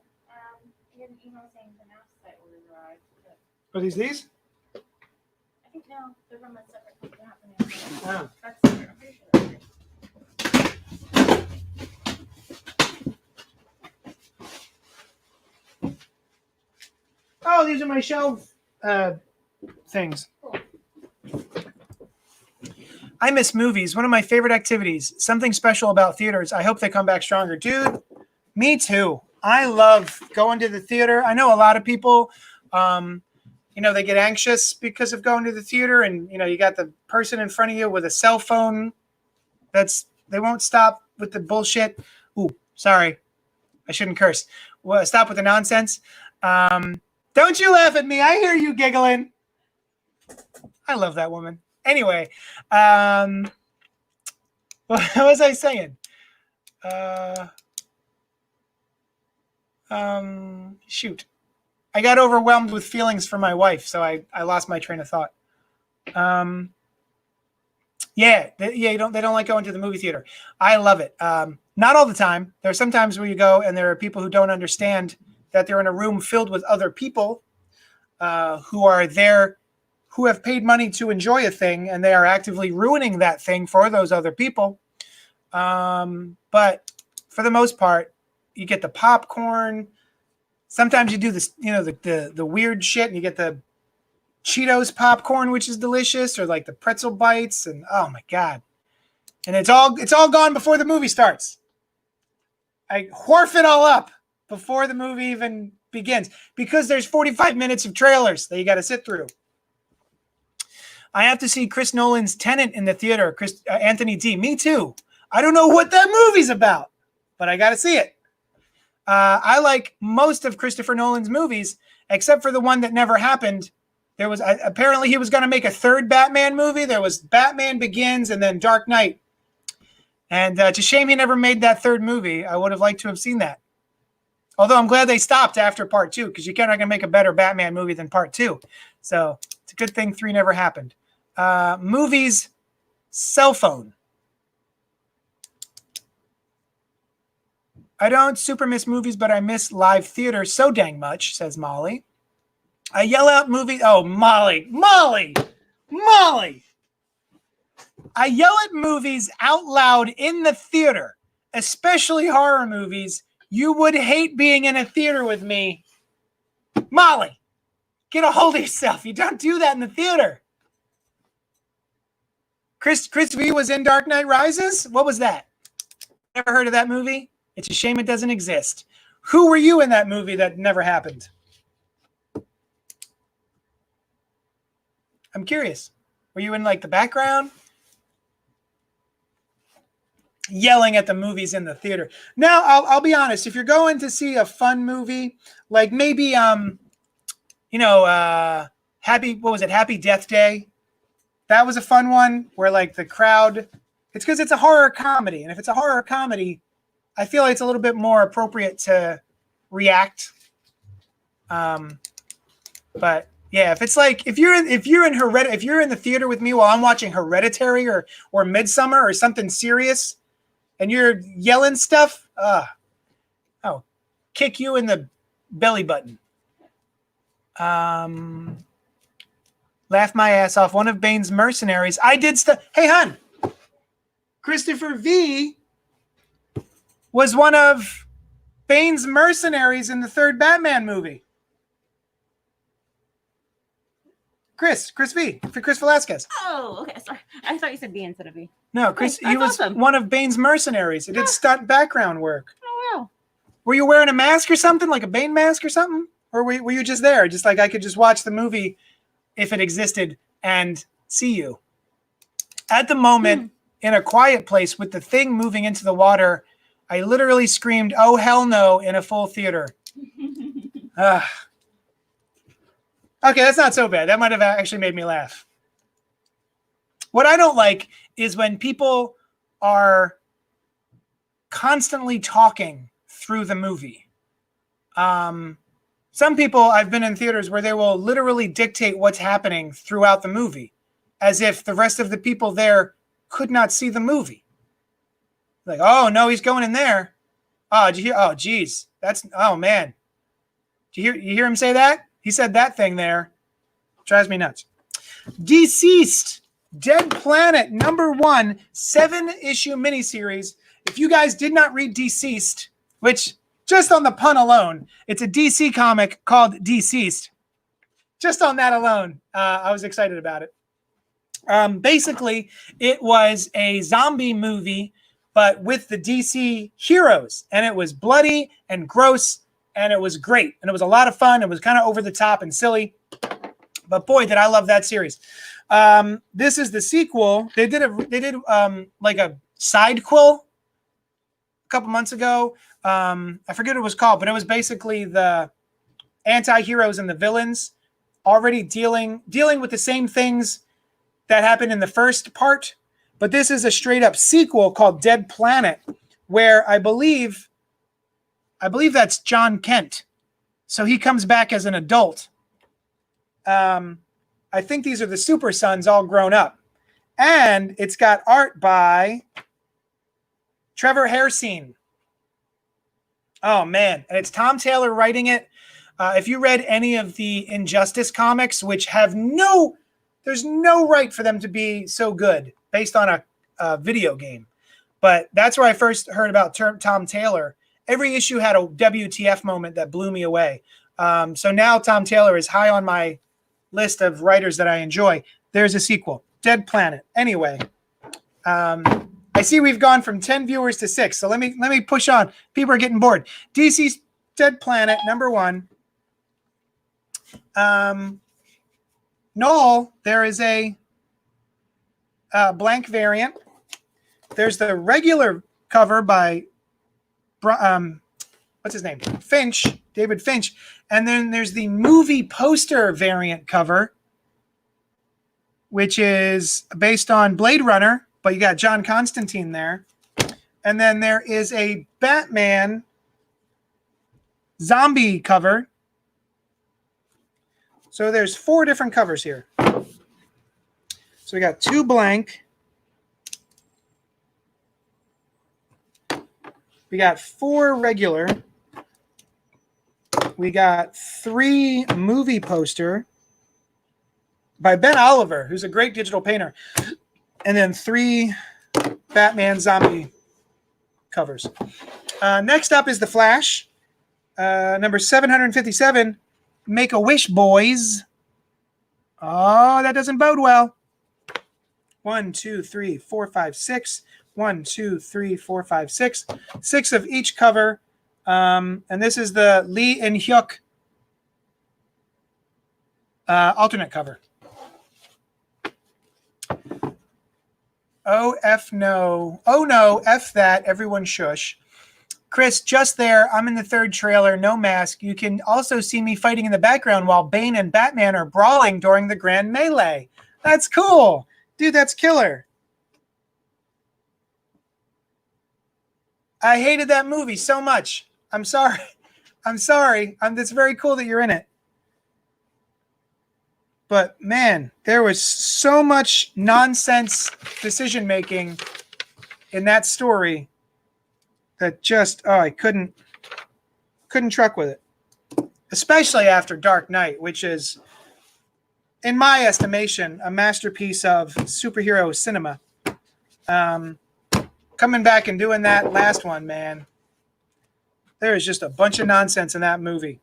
you had an email saying the mouse site order arrived. Are these? I think no, they're from a separate company. Oh. That's separate. I'm pretty sure that's right. Oh, these are my shelf things. Cool. I miss movies. One of my favorite activities. Something special about theaters. I hope they come back stronger. Dude, me too. I love going to the theater. I know a lot of people, they get anxious because of going to the theater, and, you got the person in front of you with a cell phone. They won't stop with the bullshit. Ooh, sorry. I shouldn't curse. Well, stop with the nonsense. Don't you laugh at me. I hear you giggling. I love that woman. Anyway, what was I saying? Shoot. I got overwhelmed with feelings for my wife, so I lost my train of thought. They don't like going to the movie theater. I love it. Not all the time. There's some times where you go and there are people who don't understand that they're in a room filled with other people who are there, who have paid money to enjoy a thing, and they are actively ruining that thing for those other people. But for the most part, you get the popcorn. Sometimes you do this, the weird shit, and you get the Cheetos popcorn, which is delicious, or like the pretzel bites, and oh my God. And it's all gone before the movie starts. I wharf it all up before the movie even begins because there's 45 minutes of trailers that you got to sit through. I have to see Chris Nolan's Tenet in the theater. Anthony D. Me too. I don't know what that movie's about, but I got to see it. I like most of Christopher Nolan's movies, except for the one that never happened. There was apparently he was going to make a third Batman movie. There was Batman Begins and then Dark Knight. And it's a shame he never made that third movie. I would have liked to have seen that. Although I'm glad they stopped after part 2, because you're not going to make a better Batman movie than part 2. So it's a good thing 3 never happened. Movies, cell phone. I don't super miss movies, but I miss live theater so dang much, says Molly. I yell out movies. Oh, Molly. I yell at movies out loud in the theater, especially horror movies. You would hate being in a theater with me. Molly, get a hold of yourself. You don't do that in the theater. Chris V was in Dark Knight Rises? What was that? Never heard of that movie? It's a shame it doesn't exist. Who were you in that movie that never happened? I'm curious. Were you in like the background? Yelling at the movies in the theater. Now, I'll be honest. If you're going to see a fun movie, like maybe, Happy Death Day? That was a fun one where like the crowd, it's because it's a horror comedy. And if it's a horror comedy, I feel like it's a little bit more appropriate to react. But yeah, if it's like if you're in the theater with me while I'm watching Hereditary or Midsummer or something serious, and you're yelling stuff, I'll kick you in the belly button. Laugh my ass off. One of Bane's mercenaries. I did stuff. Hey, hon. Christopher V was one of Bane's mercenaries in the third Batman movie. Chris V, for Chris Velasquez. Oh, okay. Sorry. I thought you said B instead of B. No, Chris, That's he was awesome. one of Bane's mercenaries. He did stunt background work. Oh, wow. Were you wearing a mask or something, like a Bane mask or something? Or were you just there? Just like I could just watch the movie if it existed and see you. At the moment, in a quiet place with the thing moving into the water, I literally screamed, "Oh, hell no," in a full theater. Okay, that's not so bad. That might have actually made me laugh. What I don't like is when people are constantly talking through the movie. Some people, I've been in theaters where they will literally dictate what's happening throughout the movie, as if the rest of the people there could not see the movie. Like, oh, no, he's going in there. Oh, did you hear? Oh, geez. Oh, man. You hear him say that? He said that thing there. Drives me nuts. Deceased. Dead Planet, #1, 7-issue miniseries. If you guys did not read Deceased, which just on the pun alone, it's a DC comic called Deceased. Just on that alone, I was excited about it. Basically, it was a zombie movie, but with the DC heroes. And it was bloody and gross, and it was great. And it was a lot of fun. It was kind of over the top and silly. But boy, did I love that series. This is the sequel. They did like a side quill a couple months ago. I forget what it was called, but it was basically the anti-heroes and the villains already dealing with the same things that happened in the first part. But this is a straight up sequel called Dead Planet, where I believe that's John Kent. So he comes back as an adult. I think these are the Super Sons all grown up. And it's got art by Trevor Hairsine. Oh, man. And it's Tom Taylor writing it. If you read any of the Injustice comics, which there's no right for them to be so good based on a video game. But that's where I first heard about Tom Taylor. Every issue had a WTF moment that blew me away. So now Tom Taylor is high on my list of writers that I enjoy. There's a sequel, Dead Planet. Anyway, I see we've gone from 10 viewers to 6. So let me push on. People are getting bored. DC's Dead Planet, #1. Noel, there is a blank variant. There's the regular cover by, what's his name? David Finch. And then there's the movie poster variant cover, which is based on Blade Runner, but you got John Constantine there. And then there is a Batman zombie cover. So there's 4 different covers here. So we got 2 blank. We got 4 regular. We got 3 movie poster by Ben Oliver, who's a great digital painter. And then 3 Batman zombie covers. Next up is The Flash. Number 757, Make-A-Wish Boys. Oh, that doesn't bode well. 1, 2, 3, 4, 5, 6. 1, 2, 3, 4, 5, 6. 6 of each cover. And this is the Lee and Hyuk alternate cover. Oh, F no. Oh, no. F that. Everyone shush. Chris, just there. I'm in the 3rd trailer. No mask. You can also see me fighting in the background while Bane and Batman are brawling during the grand melee. That's cool. Dude, that's killer. I hated that movie so much. I'm sorry. I'm sorry. It's very cool that you're in it. But man, there was so much nonsense decision making in that story that just I couldn't truck with it. Especially after Dark Knight, which is, in my estimation, a masterpiece of superhero cinema. Coming back and doing that last one, man. There is just a bunch of nonsense in that movie.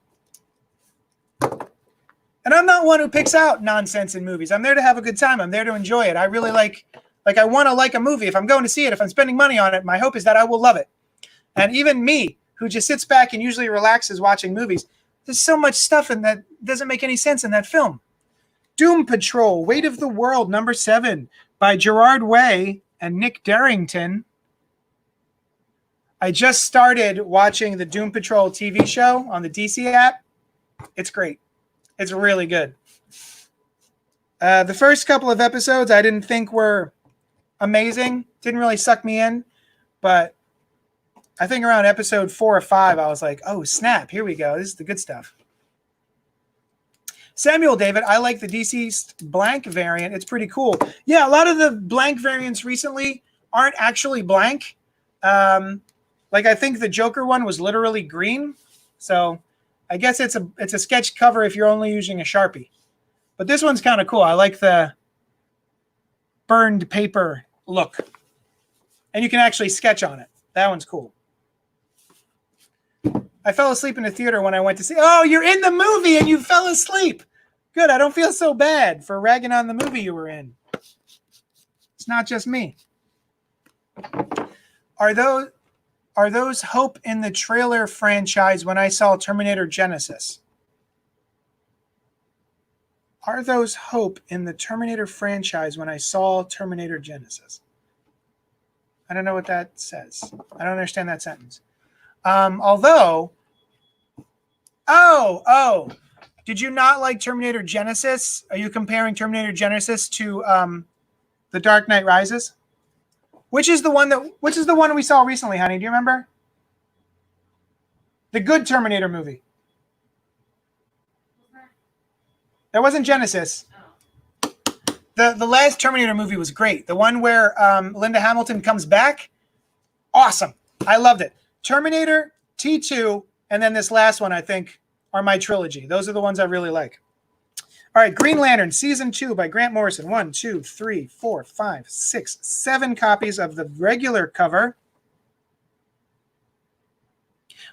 And I'm not one who picks out nonsense in movies. I'm there to have a good time. I'm there to enjoy it. I really like I want to like a movie. If I'm going to see it, if I'm spending money on it, my hope is that I will love it. And even me, who just sits back and usually relaxes watching movies, there's so much stuff in that doesn't make any sense in that film. Doom Patrol, Weight of the World, number 7, by Gerard Way and Nick Darrington. I just started watching the Doom Patrol TV show on the DC app. It's great. It's really good. The first couple of episodes I didn't think were amazing. Didn't really suck me in. But I think around episode 4 or 5, I was like, oh, snap. Here we go. This is the good stuff. Samuel David, I like the DC blank variant. It's pretty cool. Yeah, a lot of the blank variants recently aren't actually blank. Like I think the Joker one was literally green. So I guess it's a sketch cover if you're only using a Sharpie. But this one's kind of cool. I like the burned paper look. And you can actually sketch on it. That one's cool. I fell asleep in the theater when I went to see. Oh, you're in the movie and you fell asleep. Good. I don't feel so bad for ragging on the movie you were in. It's not just me. Are those hope in the trailer franchise when I saw Terminator Genesis? Are those hope in the Terminator franchise when I saw Terminator Genesis? I don't know what that says. I don't understand that sentence. Although, did you not like Terminator Genesis? Are you comparing Terminator Genesis to The Dark Knight Rises? Which is the one we saw recently, honey? Do you remember? The good Terminator movie. That wasn't Genesis. The last Terminator movie was great. The one where Linda Hamilton comes back. Awesome. I loved it. Terminator, T2, and then this last one, I think, are my trilogy. Those are the ones I really like. All right, Green Lantern, Season 2 by Grant Morrison. 1, 2, 3, 4, 5, 6, 7 copies of the regular cover.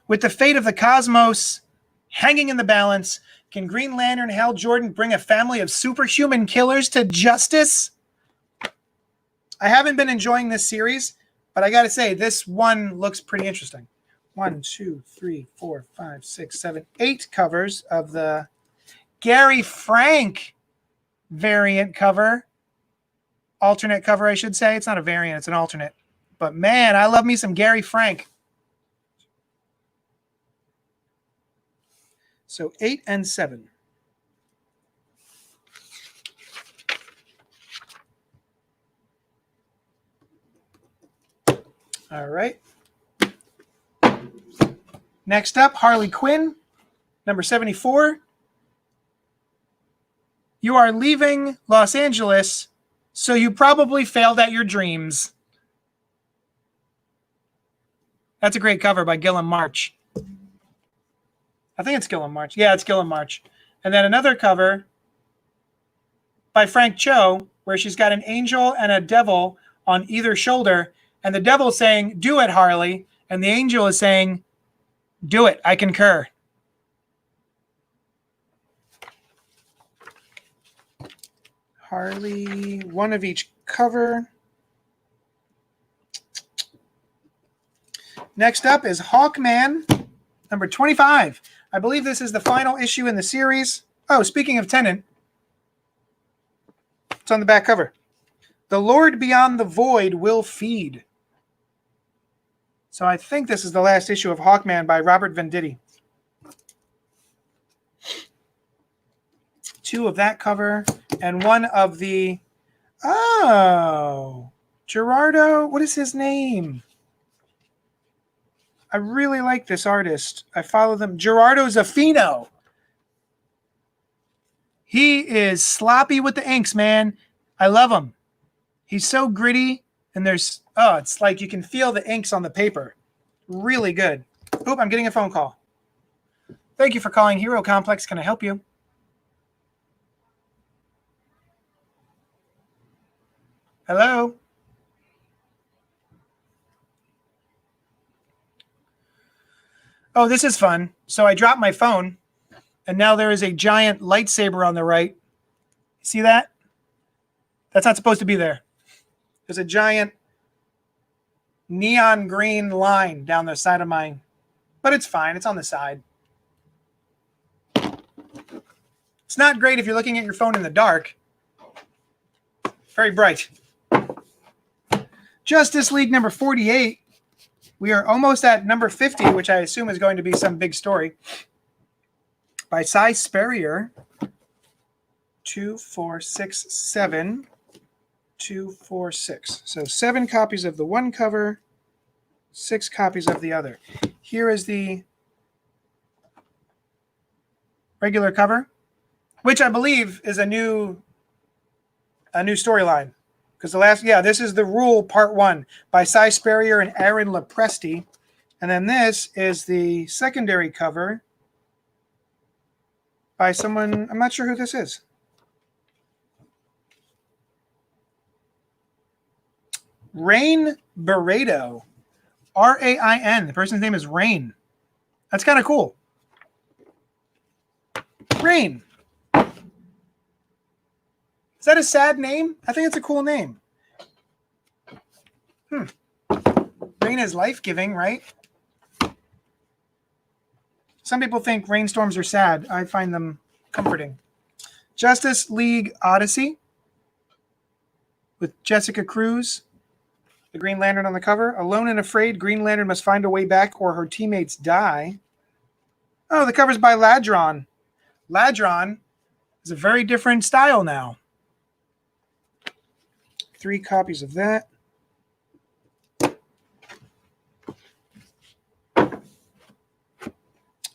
With the fate of the cosmos hanging in the balance, can Green Lantern Hal Jordan bring a family of superhuman killers to justice? I haven't been enjoying this series, but I got to say, this one looks pretty interesting. 1, 2, 3, 4, 5, 6, 7, 8 covers of the Gary Frank variant cover. alternate cover, I should say. It's not a variant, it's an alternate. But man, I love me some Gary Frank. So 8 and 7. All right. Next up, Harley Quinn, number 74. You are leaving Los Angeles, so you probably failed at your dreams. That's a great cover by Gilliam March. I think it's Gilliam March. Yeah, it's Gilliam March. And then another cover by Frank Cho, where she's got an angel and a devil on either shoulder. And the devil's saying, "Do it, Harley." And the angel is saying, "Do it, I concur." Harley, one of each cover. Next up is Hawkman, number 25. I believe this is the final issue in the series. Oh, speaking of Tennant, it's on the back cover. The Lord beyond the void will feed. So I think this is the last issue of Hawkman by Robert Venditti. 2 of that cover and 1 of the... Oh, Gerardo, what is his name? I really like this artist. I follow them. Gerardo Zaffino. He is sloppy with the inks, man. I love him. He's so gritty, and there's... Oh, it's like you can feel the inks on the paper. Really good. Oop, I'm getting a phone call. Thank you for calling Hero Complex. Can I help you? Hello? Oh, this is fun. So I dropped my phone, and now there is a giant lightsaber on the right. See that? That's not supposed to be there. There's a giant neon green line down the side of mine. But it's fine. It's on the side. It's not great if you're looking at your phone in the dark. Very bright. Justice League number 48. We are almost at number 50, which I assume is going to be some big story. By Cy Sperrier. 2, 4, 6, 7. 2, 4, 6. So 7 copies of the one cover, 6 copies of the other. Here is the regular cover, which I believe is a new storyline. Because this is The Rule Part 1 by Cy Sperrier and Aaron Lopresti. And then this is the secondary cover by someone, I'm not sure who this is. Rain Barreto. R-A-I-N. The person's name is Rain. That's kind of cool. Rain. Is that a sad name? I think it's a cool name. Rain is life-giving, right? Some people think rainstorms are sad. I find them comforting. Justice League Odyssey with Jessica Cruz, the Green Lantern on the cover. Alone and afraid, Green Lantern must find a way back or her teammates die. Oh, the cover's by Ladron. Ladron is a very different style now. 3 copies of that.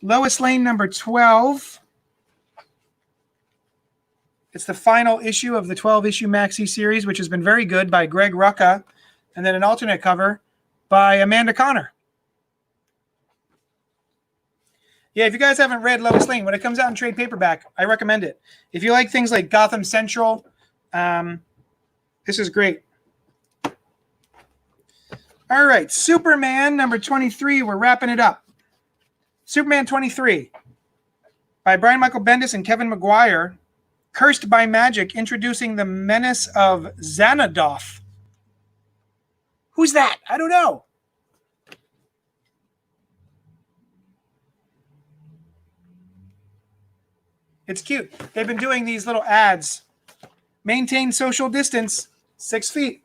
Lois Lane number 12. It's the final issue of the 12-issue maxi series, which has been very good, by Greg Rucka. And then an alternate cover by Amanda Connor. Yeah, if you guys haven't read Lois Lane, when it comes out in trade paperback, I recommend it. If you like things like Gotham Central, this is great. All right, Superman number 23. We're wrapping it up. Superman 23 by Brian Michael Bendis and Kevin Maguire. Cursed by Magic, introducing the menace of Xanadoth. Who's that? I don't know. It's cute. They've been doing these little ads. Maintain social distance. 6 feet.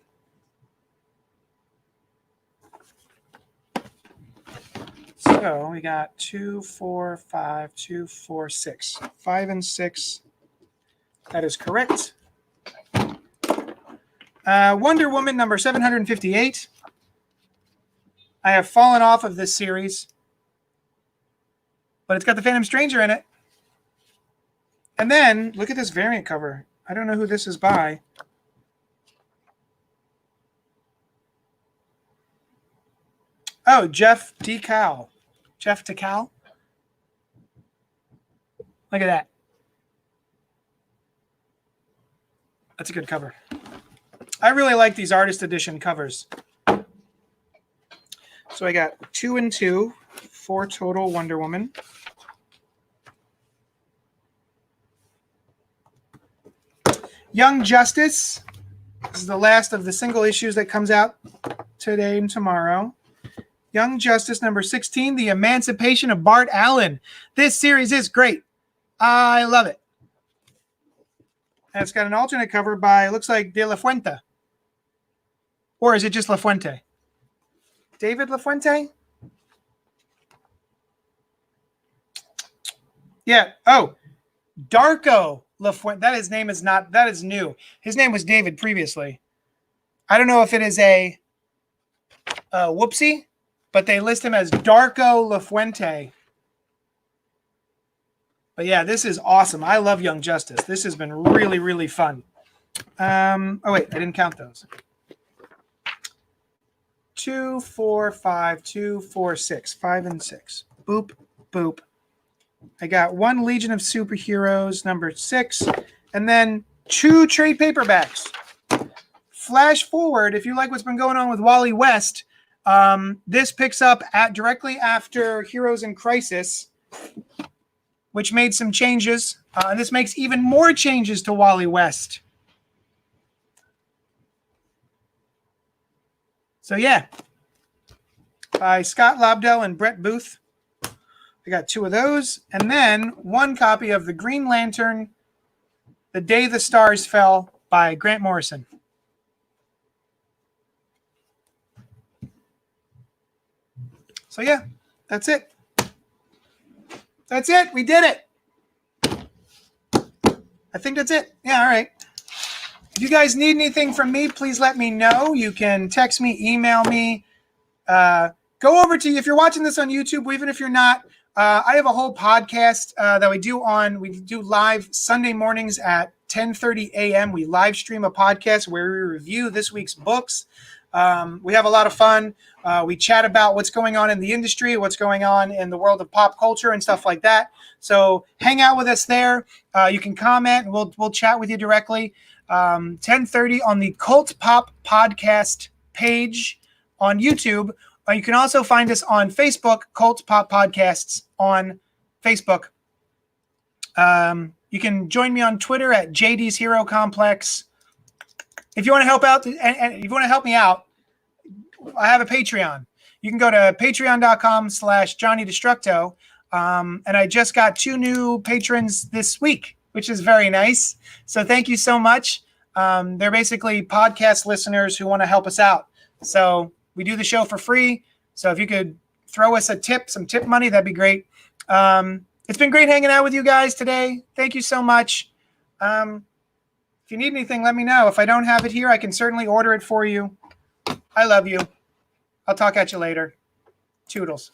So we got 2, 4, 5, 2, 4, 6. 5 and 6. That is correct. Wonder Woman number 758. I have fallen off of this series, but it's got the Phantom Stranger in it. And then look at this variant cover. I don't know who this is by. Oh, Jeff Decal. Jeff Decal. Look at that. That's a good cover. I really like these artist edition covers. So I got 2 and 2, 4 total Wonder Woman. Young Justice. This is the last of the single issues that comes out today and tomorrow. Young Justice number 16, The Emancipation of Bart Allen. This series is great. I love it. And it's got an alternate cover by, looks like, De La Fuente. Or is it just La Fuente? David La Fuente? Yeah. Oh, Darko La Fuente. That his name is not, that is new. His name was David previously. I don't know if it is a whoopsie, but they list him as Darko La Fuente. But yeah, this is awesome. I love Young Justice. This has been really, really fun. Oh, wait, I didn't count those. 2, 4, 5, 2, 4, 6. 5 and 6. Boop, boop. I got 1 Legion of Superheroes, number 6, and then 2 trade paperbacks. Flash forward, if you like what's been going on with Wally West, this picks up directly after Heroes in Crisis, which made some changes. And this makes even more changes to Wally West. So yeah, by Scott Lobdell and Brett Booth. I got 2 of those. And then 1 copy of The Green Lantern, The Day the Stars Fell by Grant Morrison. So yeah, that's it. That's it. We did it. I think that's it. Yeah, all right. If you guys need anything from me, please let me know. You can text me, email me. Go over to, if you're watching this on YouTube, even if you're not, I have a whole podcast that we do live Sunday mornings at 10:30 a.m. We live stream a podcast where we review this week's books. We have a lot of fun. We chat about what's going on in the industry, what's going on in the world of pop culture and stuff like that. So hang out with us there. You can comment and we'll chat with you directly. 10:30 on the Cult Pop Podcast page on YouTube. You can also find us on Facebook, Cult Pop Podcasts on Facebook. You can join me on Twitter at JD's Hero Complex. If you want to help out, and if you want to help me out, I have a Patreon. You can go to patreon.com/JohnnyDestructo. And I just got 2 new patrons this week, which is very nice. So thank you so much. They're basically podcast listeners who want to help us out. So we do the show for free. So if you could throw us some tip money, that'd be great. It's been great hanging out with you guys today. Thank you so much. If you need anything, let me know. If I don't have it here, I can certainly order it for you. I love you. I'll talk at you later. Toodles.